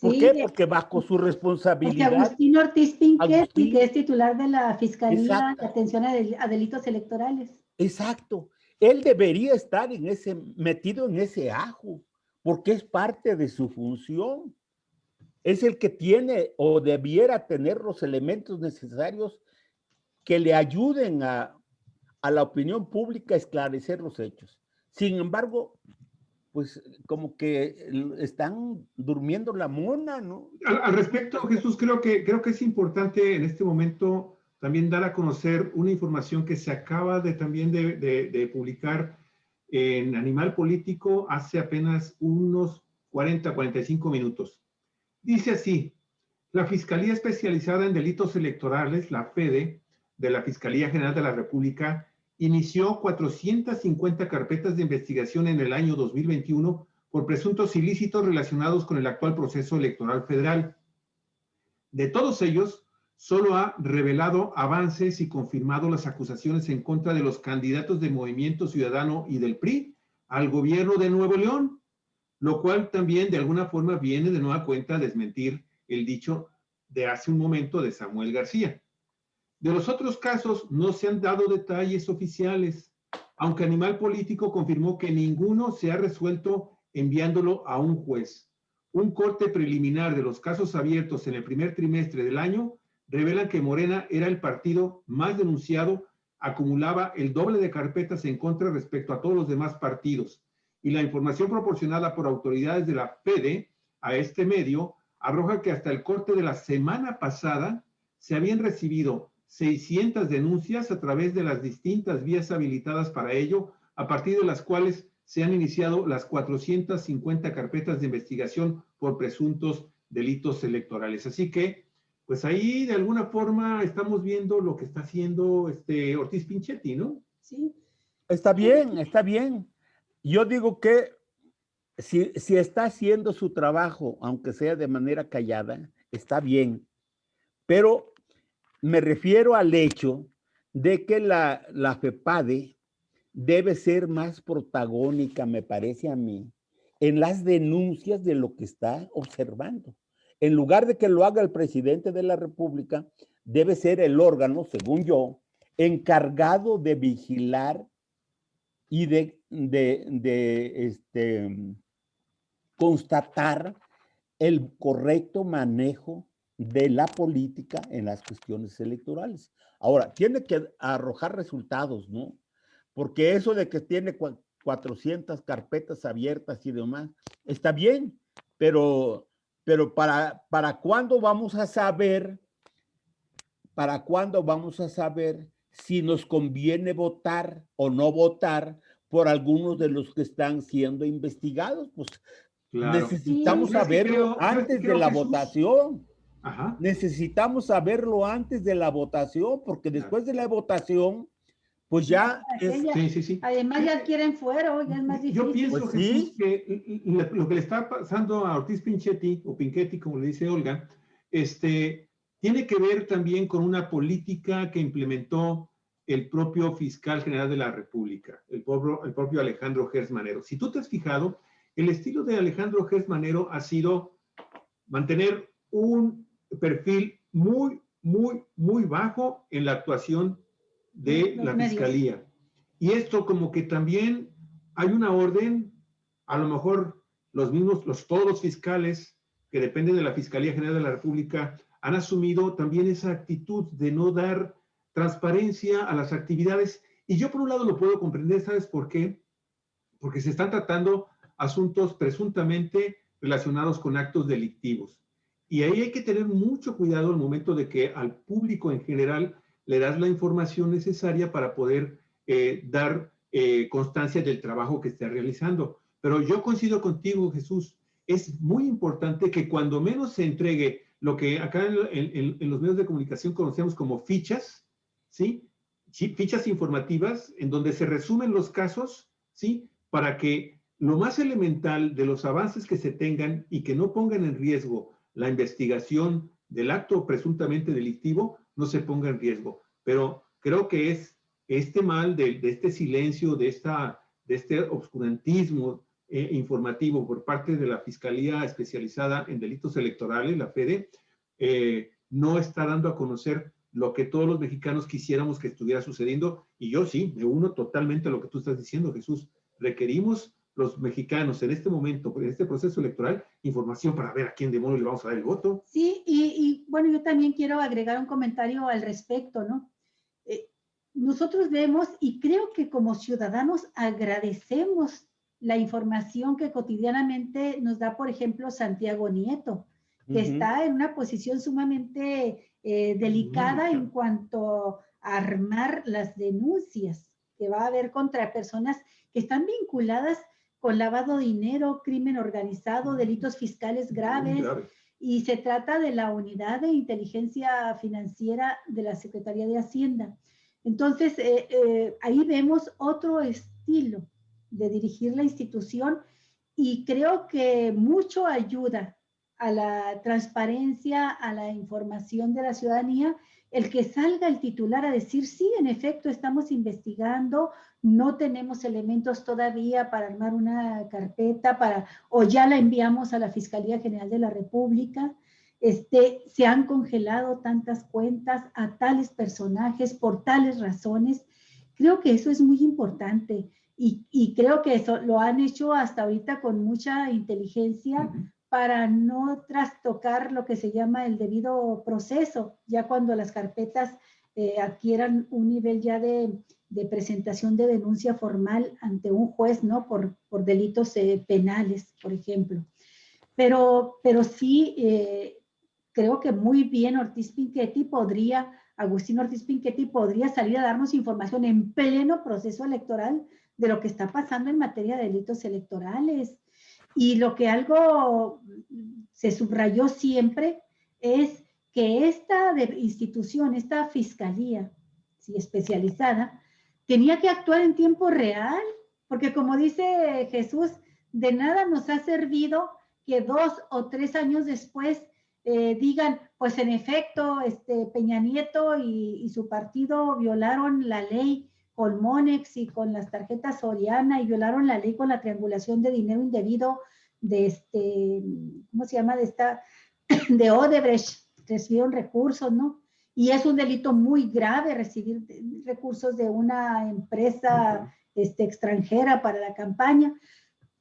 ¿Por qué? Porque bajo su responsabilidad. Agustín Ortiz Pinchetti, que es titular de la Fiscalía de Atención a Delitos Electorales. Exacto. Él debería estar metido en ese ajo, porque es parte de su función. Es el que tiene o debiera tener los elementos necesarios que le ayuden a la opinión pública a esclarecer los hechos. Sin embargo, pues como que están durmiendo la mona, ¿no? Al respecto, Jesús, creo que es importante en este momento también dar a conocer una información que se acaba también de publicar en Animal Político hace apenas unos 45 minutos. Dice así: la Fiscalía Especializada en Delitos Electorales, la FEDE, de la Fiscalía General de la República, inició 450 carpetas de investigación en el año 2021 por presuntos ilícitos relacionados con el actual proceso electoral federal. De todos ellos, solo ha revelado avances y confirmado las acusaciones en contra de los candidatos de Movimiento Ciudadano y del PRI al gobierno de Nuevo León, lo cual también de alguna forma viene de nueva cuenta a desmentir el dicho de hace un momento de Samuel García. De los otros casos no se han dado detalles oficiales, aunque Animal Político confirmó que ninguno se ha resuelto enviándolo a un juez. Un corte preliminar de los casos abiertos en el primer trimestre del año revela que Morena era el partido más denunciado, acumulaba el doble de carpetas en contra respecto a todos los demás partidos. Y la información proporcionada por autoridades de la FEDE a este medio arroja que hasta el corte de la semana pasada se habían recibido 600 denuncias a través de las distintas vías habilitadas para ello, a partir de las cuales se han iniciado las 450 carpetas de investigación por presuntos delitos electorales. Así que, pues ahí de alguna forma estamos viendo lo que está haciendo Ortiz Pinchetti, ¿no? Sí. Está bien, está bien. Yo digo que si está haciendo su trabajo, aunque sea de manera callada, está bien. Pero me refiero al hecho de que la FEPADE debe ser más protagónica, me parece a mí, en las denuncias de lo que está observando. En lugar de que lo haga el presidente de la República, debe ser el órgano, según yo, encargado de vigilar y de constatar el correcto manejo de la política en las cuestiones electorales. Ahora, tiene que arrojar resultados, ¿no? Porque eso de que tiene 400 carpetas abiertas y demás, está bien, pero ¿para cuándo vamos a saber? ¿Para cuándo vamos a saber si nos conviene votar o no votar por algunos de los que están siendo investigados? Pues claro. Necesitamos saberlo antes de la votación. Ajá. Necesitamos saberlo antes de la votación, porque después de la votación, pues ya es... Sí. Además ya quieren fuero, ya es más difícil. Yo pienso, pues Jesús, sí, que lo que le está pasando a Ortiz Pinchetti, o Pinchetti, como le dice Olga, tiene que ver también con una política que implementó el propio fiscal general de la República, el propio Alejandro Gertz Manero. Si tú te has fijado, el estilo de Alejandro Gertz Manero ha sido mantener un perfil muy, muy, muy bajo en la actuación de la fiscalía. Y esto como que también hay una orden, a lo mejor todos los fiscales que dependen de la Fiscalía General de la República han asumido también esa actitud de no dar transparencia a las actividades. Y yo por un lado lo puedo comprender, ¿sabes por qué? Porque se están tratando asuntos presuntamente relacionados con actos delictivos. Y ahí hay que tener mucho cuidado al momento de que al público en general le das la información necesaria para poder dar constancia del trabajo que esté realizando. Pero yo coincido contigo, Jesús, es muy importante que cuando menos se entregue lo que acá en los medios de comunicación conocemos como fichas, ¿sí? Fichas informativas en donde se resumen los casos, ¿sí? Para que lo más elemental de los avances que se tengan y que no pongan en riesgo la investigación del acto presuntamente delictivo no se ponga en riesgo. Pero creo que es este mal de este silencio, de este obscurantismo informativo por parte de la Fiscalía Especializada en Delitos Electorales, la FEDE, no está dando a conocer lo que todos los mexicanos quisiéramos que estuviera sucediendo. Y yo sí, me uno totalmente a lo que tú estás diciendo, Jesús. Requerimos los mexicanos en este momento, en este proceso electoral, información para ver a quién demonios le vamos a dar el voto. Sí, y bueno, yo también quiero agregar un comentario al respecto, ¿no? Nosotros vemos y creo que como ciudadanos agradecemos la información que cotidianamente nos da, por ejemplo, Santiago Nieto, que está en una posición sumamente delicada en cuanto a armar las denuncias que va a haber contra personas que están vinculadas con lavado de dinero, crimen organizado, delitos fiscales graves, y se trata de la Unidad de Inteligencia Financiera de la Secretaría de Hacienda. Entonces, ahí vemos otro estilo de dirigir la institución y creo que mucho ayuda a la transparencia, a la información de la ciudadanía, el que salga el titular a decir, sí, en efecto, estamos investigando, no tenemos elementos todavía para armar una carpeta, o ya la enviamos a la Fiscalía General de la República, se han congelado tantas cuentas a tales personajes por tales razones. Creo que eso es muy importante y creo que eso lo han hecho hasta ahorita con mucha inteligencia para no trastocar lo que se llama el debido proceso, ya cuando las carpetas adquieran un nivel ya de presentación de denuncia formal ante un juez, ¿no? Por delitos penales, por ejemplo. Pero sí, creo que muy bien Agustín Ortiz Pinchetti podría salir a darnos información en pleno proceso electoral de lo que está pasando en materia de delitos electorales. Y lo que algo se subrayó siempre es que esta institución, esta fiscalía especializada, tenía que actuar en tiempo real, porque como dice Jesús, de nada nos ha servido que 2 o 3 años después digan, pues en efecto, Peña Nieto y su partido violaron la ley con Monex y con las tarjetas Soriana y violaron la ley con la triangulación de dinero indebido ¿cómo se llama? De Odebrecht, recibieron recursos, ¿no? Y es un delito muy grave recibir recursos de una empresa extranjera para la campaña.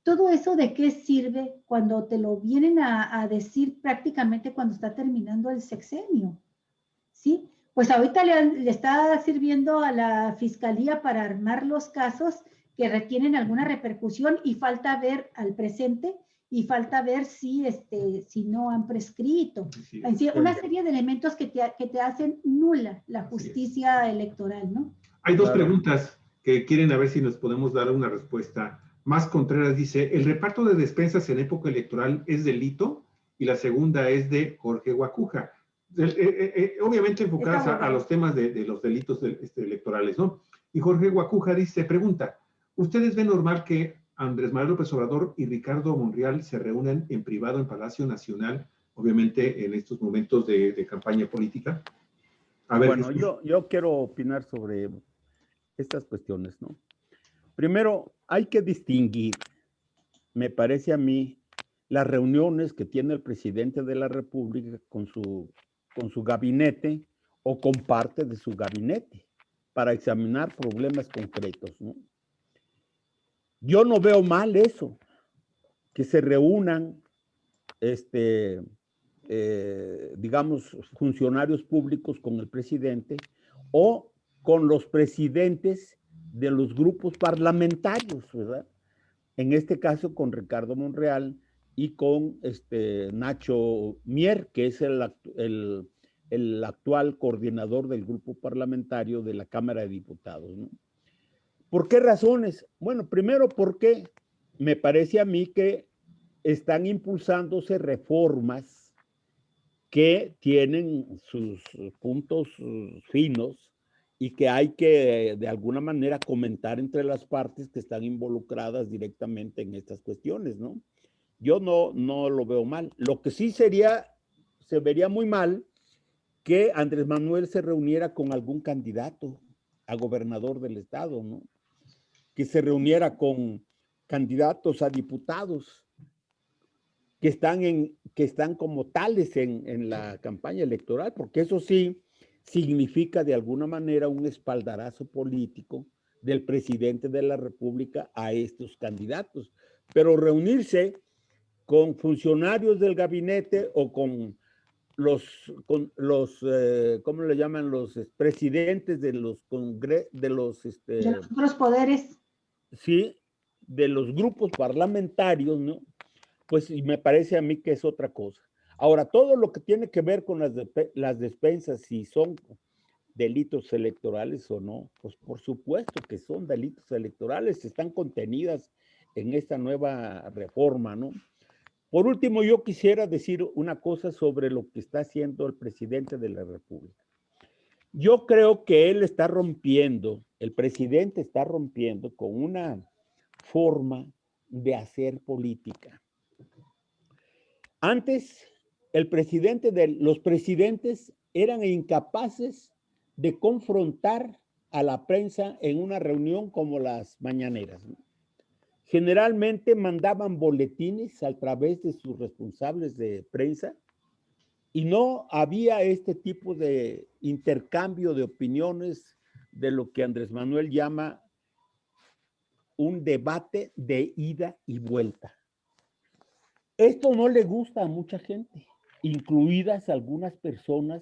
Todo eso, ¿de qué sirve cuando te lo vienen a decir prácticamente cuando está terminando el sexenio? ¿Sí? Pues ahorita le está sirviendo a la fiscalía para armar los casos que retienen alguna repercusión y falta ver al presente y falta ver si no han prescrito. Sí, es decir, una serie de elementos que te hacen nula la justicia electoral, ¿no? Hay dos preguntas que quieren a ver si nos podemos dar una respuesta. Más Contreras dice, ¿el reparto de despensas en época electoral es delito? Y la segunda es de Jorge Guacuja. Obviamente enfocadas a los temas de los delitos electorales, ¿no? Y Jorge Guacuja pregunta, ¿ustedes ven normal que Andrés Manuel López Obrador y Ricardo Monreal se reúnan en privado en Palacio Nacional, obviamente en estos momentos de campaña política? A ver, bueno, yo quiero opinar sobre estas cuestiones, ¿no? Primero, hay que distinguir, me parece a mí, las reuniones que tiene el presidente de la República con su gabinete o con parte de su gabinete para examinar problemas concretos, ¿no? Yo no veo mal eso, que se reúnan, digamos, funcionarios públicos con el presidente o con los presidentes de los grupos parlamentarios, ¿verdad? En este caso con Ricardo Monreal y con Nacho Mier, que es el actual coordinador del grupo parlamentario de la Cámara de Diputados, ¿no? ¿Por qué razones? Bueno, primero porque me parece a mí que están impulsándose reformas que tienen sus puntos finos y que hay que de alguna manera comentar entre las partes que están involucradas directamente en estas cuestiones, ¿no? Yo no lo veo mal. Lo que sí se vería muy mal que Andrés Manuel se reuniera con algún candidato a gobernador del estado, ¿no? Que se reuniera con candidatos a diputados que están como tales en la campaña electoral, porque eso sí significa de alguna manera un espaldarazo político del presidente de la República a estos candidatos. Pero reunirse con funcionarios del gabinete o con los ¿cómo le llaman? Los presidentes de los de los otros poderes. Sí, de los grupos parlamentarios, ¿no? Pues me parece a mí que es otra cosa. Ahora, todo lo que tiene que ver con las despensas, si son delitos electorales o no, pues por supuesto que son delitos electorales, están contenidas en esta nueva reforma, ¿no? Por último, yo quisiera decir una cosa sobre lo que está haciendo el presidente de la República. Yo creo que el presidente está rompiendo con una forma de hacer política. Antes, los presidentes eran incapaces de confrontar a la prensa en una reunión como las mañaneras, ¿no? Generalmente mandaban boletines a través de sus responsables de prensa y no había este tipo de intercambio de opiniones de lo que Andrés Manuel llama un debate de ida y vuelta. Esto no le gusta a mucha gente, incluidas algunas personas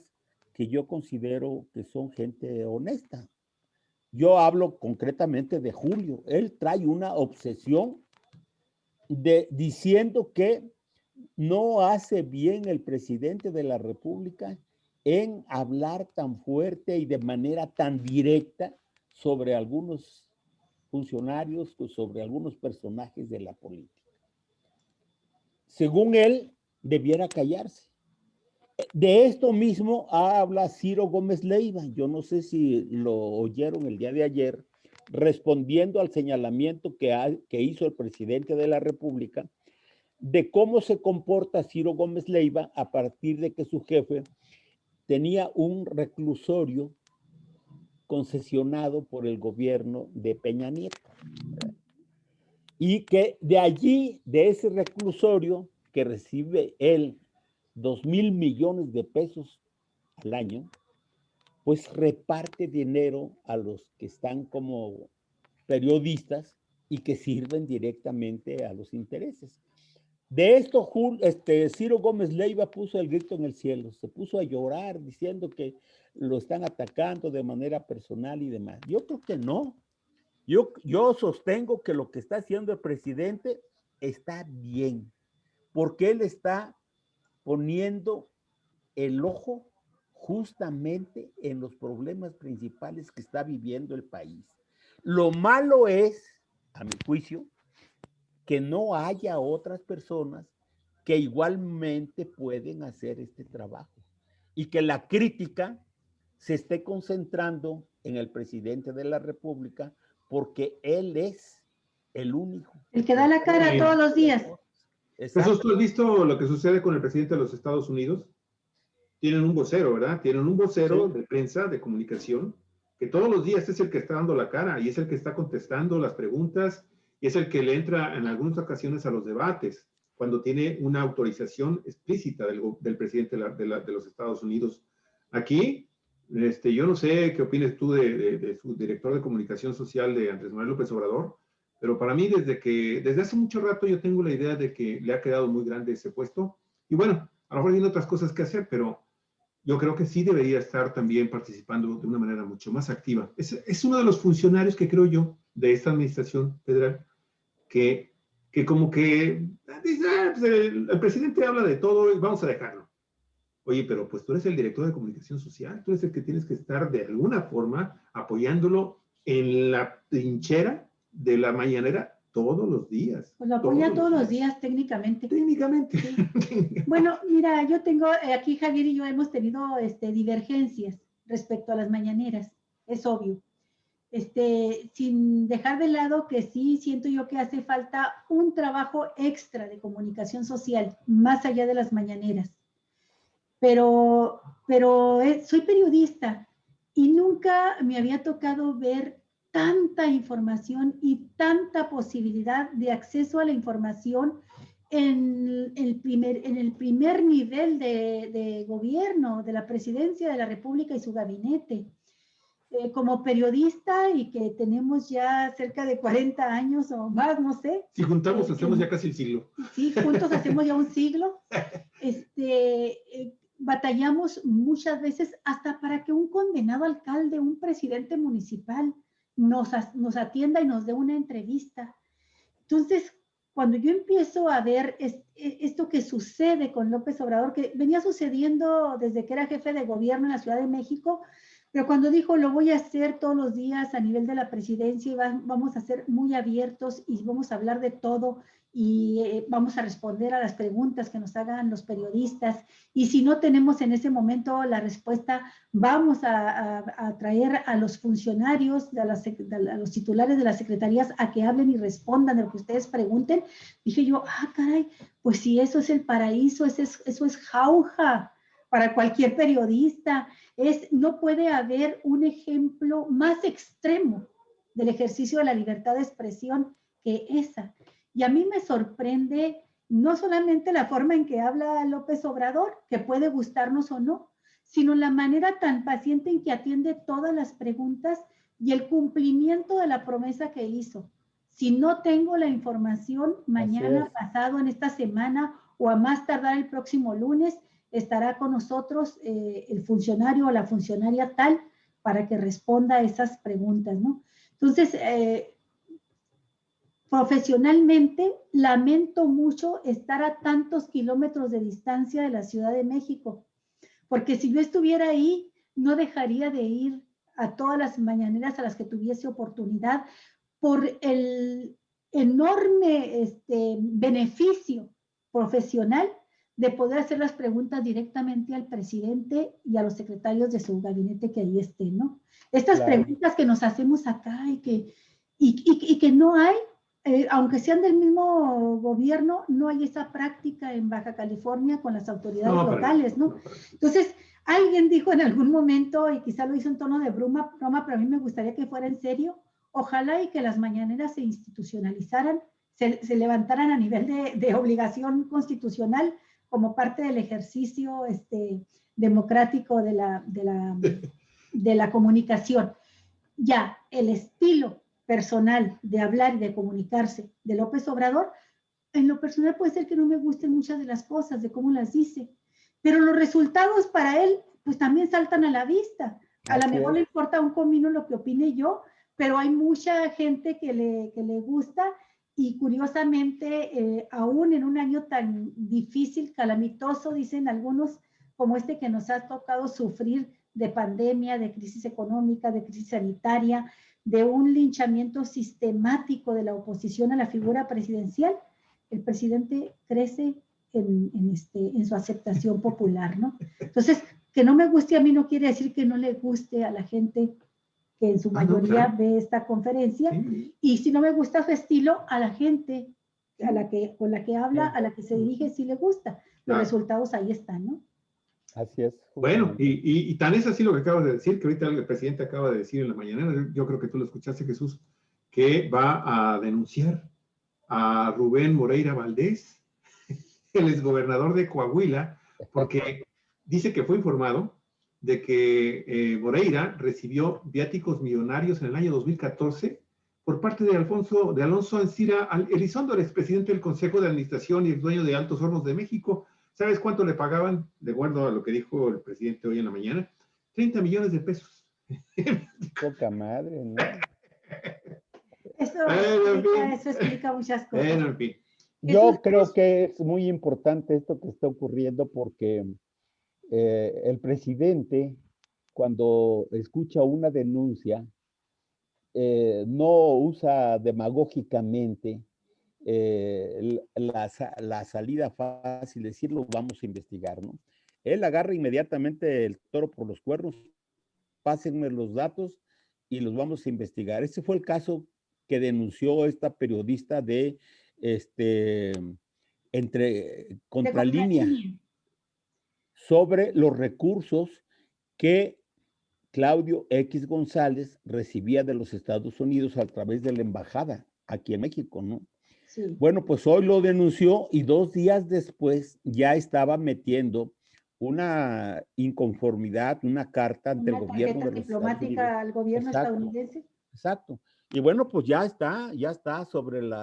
que yo considero que son gente honesta. Yo hablo concretamente de Julio. Él trae una obsesión diciendo que no hace bien el presidente de la República en hablar tan fuerte y de manera tan directa sobre algunos funcionarios, sobre algunos personajes de la política. Según él, debiera callarse. De esto mismo habla Ciro Gómez Leiva. Yo no sé si lo oyeron el día de ayer, respondiendo al señalamiento que hizo el presidente de la República de cómo se comporta Ciro Gómez Leiva a partir de que su jefe tenía un reclusorio concesionado por el gobierno de Peña Nieto. Y que de allí, de ese reclusorio que recibe él 2,000 millones de pesos al año, pues reparte dinero a los que están como periodistas y que sirven directamente a los intereses. De esto, Ciro Gómez Leiva puso el grito en el cielo, se puso a llorar diciendo que lo están atacando de manera personal y demás. Yo creo que no. Yo sostengo que lo que está haciendo el presidente está bien, porque él está poniendo el ojo justamente en los problemas principales que está viviendo el país. Lo malo es, a mi juicio, que no haya otras personas que igualmente pueden hacer este trabajo y que la crítica se esté concentrando en el presidente de la República porque él es el único. El que da la cara todos los días. Jesús, ¿tú has visto lo que sucede con el presidente de los Estados Unidos? Tienen un vocero, ¿verdad? Tienen un vocero de prensa, de comunicación, que todos los días es el que está dando la cara y es el que está contestando las preguntas y es el que le entra en algunas ocasiones a los debates, cuando tiene una autorización explícita del presidente de los Estados Unidos. Aquí, yo no sé qué opinas tú de su director de comunicación social, de Andrés Manuel López Obrador, pero para mí, desde hace mucho rato yo tengo la idea de que le ha quedado muy grande ese puesto. Y bueno, a lo mejor tiene otras cosas que hacer, pero yo creo que sí debería estar también participando de una manera mucho más activa. Es uno de los funcionarios que creo yo de esta administración federal que como que dice, pues el presidente habla de todo y vamos a dejarlo. Oye, pero pues tú eres el director de comunicación social, tú eres el que tienes que estar de alguna forma apoyándolo en la trinchera de la mañanera todos los días. Pues lo apoya todos los días técnicamente. Técnicamente. Sí. Bueno, mira, yo tengo, aquí Javier y yo hemos tenido divergencias respecto a las mañaneras, es obvio. Sin dejar de lado que sí siento yo que hace falta un trabajo extra de comunicación social, más allá de las mañaneras. Pero soy periodista y nunca me había tocado ver tanta información y tanta posibilidad de acceso a la información en el primer nivel de gobierno, de la presidencia de la República y su gabinete. Como periodista y que tenemos ya cerca de 40 años o más, no sé. Si juntamos, hacemos ya casi el siglo. Sí, juntos hacemos ya un siglo. Batallamos muchas veces hasta para que un condenado alcalde, un presidente municipal nos atienda y nos dé una entrevista. Entonces, cuando yo empiezo a ver esto que sucede con López Obrador, que venía sucediendo desde que era jefe de gobierno en la Ciudad de México, pero cuando dijo, lo voy a hacer todos los días a nivel de la presidencia y vamos a ser muy abiertos y vamos a hablar de todo y vamos a responder a las preguntas que nos hagan los periodistas. Y si no tenemos en ese momento la respuesta, vamos a traer a los funcionarios, a los titulares de las secretarías a que hablen y respondan de lo que ustedes pregunten. Dije yo, caray, pues si eso es el paraíso, eso es jauja para cualquier periodista. No puede haber un ejemplo más extremo del ejercicio de la libertad de expresión que esa. Y a mí me sorprende no solamente la forma en que habla López Obrador, que puede gustarnos o no, sino la manera tan paciente en que atiende todas las preguntas y el cumplimiento de la promesa que hizo. Si no tengo la información, mañana, pasado, en esta semana o a más tardar el próximo lunes, estará con nosotros el funcionario o la funcionaria tal para que responda a esas preguntas, ¿no? Entonces, profesionalmente, lamento mucho estar a tantos kilómetros de distancia de la Ciudad de México, porque si yo estuviera ahí, no dejaría de ir a todas las mañaneras a las que tuviese oportunidad por el enorme beneficio profesional de poder hacer las preguntas directamente al presidente y a los secretarios de su gabinete que ahí estén, ¿no? Estas preguntas que nos hacemos acá y que no hay, aunque sean del mismo gobierno, no hay esa práctica en Baja California con las autoridades locales, ¿no? Entonces, alguien dijo en algún momento, y quizá lo hizo en tono de broma, pero a mí me gustaría que fuera en serio, ojalá y que las mañaneras se institucionalizaran, se levantaran a nivel de obligación constitucional como parte del ejercicio democrático de la comunicación. Ya, el estilo personal de hablar y de comunicarse de López Obrador, en lo personal puede ser que no me gusten muchas de las cosas, de cómo las dice, pero los resultados para él pues también saltan a la vista. A lo mejor le importa un comino lo que opine yo, pero hay mucha gente que le gusta y curiosamente, aún en un año tan difícil, calamitoso, dicen algunos, como este que nos ha tocado sufrir de pandemia, de crisis económica, de crisis sanitaria, de un linchamiento sistemático de la oposición a la figura presidencial, el presidente crece en su aceptación popular, ¿no? Entonces, que no me guste a mí no quiere decir que no le guste a la gente que en su mayoría ve esta conferencia, y si no me gusta su estilo, a la gente con la que habla, a la que se dirige, sí le gusta. Los resultados ahí están, ¿no? Así es. Bueno, y tan es así lo que acabas de decir, que ahorita el presidente acaba de decir en la mañana, yo creo que tú lo escuchaste, Jesús, que va a denunciar a Rubén Moreira Valdés, el exgobernador de Coahuila, porque dice que fue informado de que Moreira recibió viáticos millonarios en el año 2014 por parte de Alonso Ancira Elizondo, el expresidente del Consejo de Administración y el dueño de Altos Hornos de México. ¿Sabes cuánto le pagaban? De acuerdo a lo que dijo el presidente hoy en la mañana, 30 millones de pesos. Poca madre, ¿no? Eso explica muchas cosas. Bueno, en fin. Yo creo que es muy importante esto que está ocurriendo porque el presidente, cuando escucha una denuncia, no usa demagógicamente la salida fácil, decirlo, vamos a investigar, ¿no? Él agarra inmediatamente el toro por los cuernos, pásenme los datos y los vamos a investigar. Ese fue el caso que denunció esta periodista de Contralínea sobre los recursos que Claudio X González recibía de los Estados Unidos a través de la embajada aquí en México, ¿no? Sí. Bueno, pues hoy lo denunció y 2 días después ya estaba metiendo una inconformidad, una carta ante el gobierno de los Estados Unidos. Al gobierno estadounidense. Exacto. Y bueno, pues ya está sobre el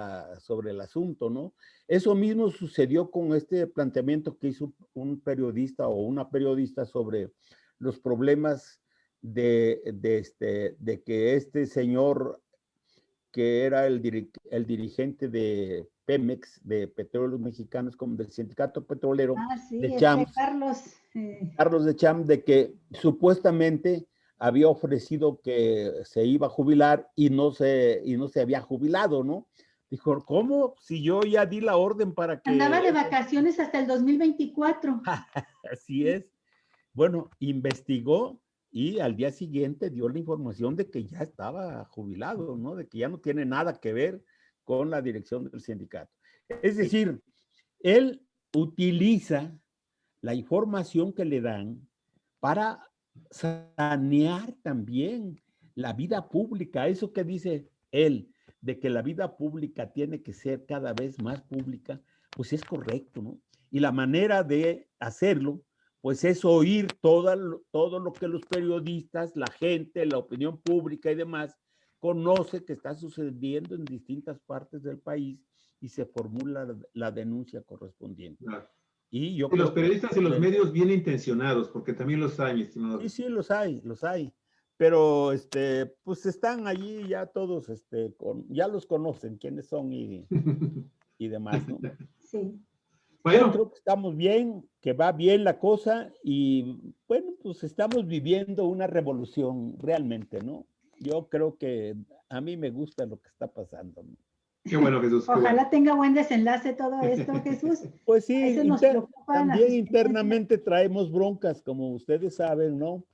asunto, ¿no? Eso mismo sucedió con este planteamiento que hizo un periodista o una periodista sobre los problemas de que este señor que era el dirigente de Pemex, de Petróleos Mexicanos, como del sindicato petrolero, de Champs, Carlos de Champs, de que supuestamente había ofrecido que se iba a jubilar y no se había jubilado, ¿no? Dijo, ¿cómo? Si yo ya di la orden para que... Andaba de vacaciones hasta el 2024. Así es. Bueno, investigó y al día siguiente dio la información de que ya estaba jubilado, ¿no? De que ya no tiene nada que ver con la dirección del sindicato. Es decir, él utiliza la información que le dan para sanear también la vida pública. Eso que dice él, de que la vida pública tiene que ser cada vez más pública, pues es correcto, ¿no? Y la manera de hacerlo, pues es oír todo lo que los periodistas, la gente, la opinión pública y demás, conoce que está sucediendo en distintas partes del país y se formula la denuncia correspondiente. Claro. Y yo los creo periodistas y los medios bien intencionados, porque también los hay, mi estimado. Sí, sí, los hay. Pero, pues están allí ya todos, ya los conocen quiénes son y demás, ¿no? Sí. Bueno. Yo creo que estamos bien, que va bien la cosa y, bueno, pues estamos viviendo una revolución realmente, ¿no? Yo creo que a mí me gusta lo que está pasando, ¿no? Qué bueno, Jesús. Qué Ojalá bueno. tenga buen desenlace todo esto, Jesús. Pues sí, Eso nos preocupa, también internamente traemos broncas, como ustedes saben, ¿no?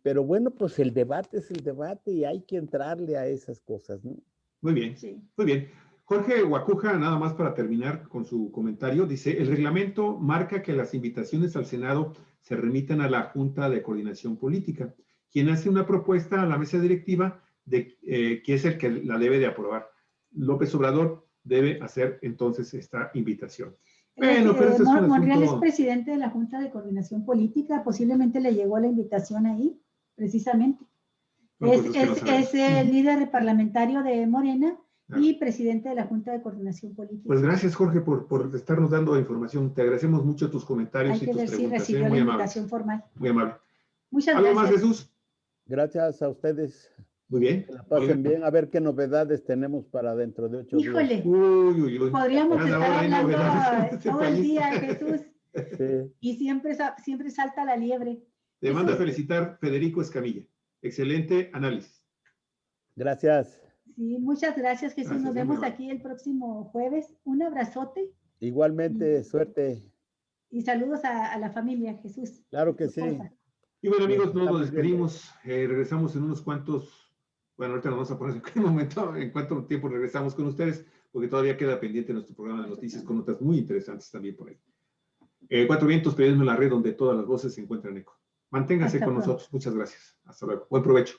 Pero bueno, pues el debate es el debate y hay que entrarle a esas cosas, ¿no? Muy bien, sí. Muy bien. Jorge Guacuja, nada más para terminar con su comentario, dice, el reglamento marca que las invitaciones al Senado se remitan a la Junta de Coordinación Política, quien hace una propuesta a la mesa directiva de que es el que la debe de aprobar. López Obrador debe hacer entonces esta invitación. Bueno, pero este es Monreal es presidente de la Junta de Coordinación Política, posiblemente le llegó la invitación ahí, precisamente. No, es el líder parlamentario de Morena y presidente de la Junta de Coordinación Política. Pues gracias, Jorge, por estarnos dando información. Te agradecemos mucho tus comentarios y tus preguntas. Hay que ver si recibió la invitación formal. Muy amable. Muchas gracias. ¿Algo más, Jesús? Gracias a ustedes. Muy bien. Que la pasen bien, a ver qué novedades tenemos para dentro de 8 días. Híjole, podríamos estar hablando todo el día, Jesús. Sí. Y siempre salta la liebre. Te manda a felicitar Federico Escamilla. Excelente análisis. Gracias. Sí, muchas gracias, Jesús. Gracias, nos vemos aquí el próximo jueves. Un abrazote. Igualmente, suerte. Y saludos a la familia, Jesús. Claro que sí. Y bueno, amigos, nos despedimos. Regresamos en unos cuantos. Bueno, ahorita nos vamos a poner en qué momento, en cuánto tiempo regresamos con ustedes, porque todavía queda pendiente nuestro programa de noticias con notas muy interesantes también por ahí. Cuatro Vientos, periodismo en la red, donde todas las voces se encuentran eco. Manténganse con nosotros. Muchas gracias. Hasta luego. Buen provecho.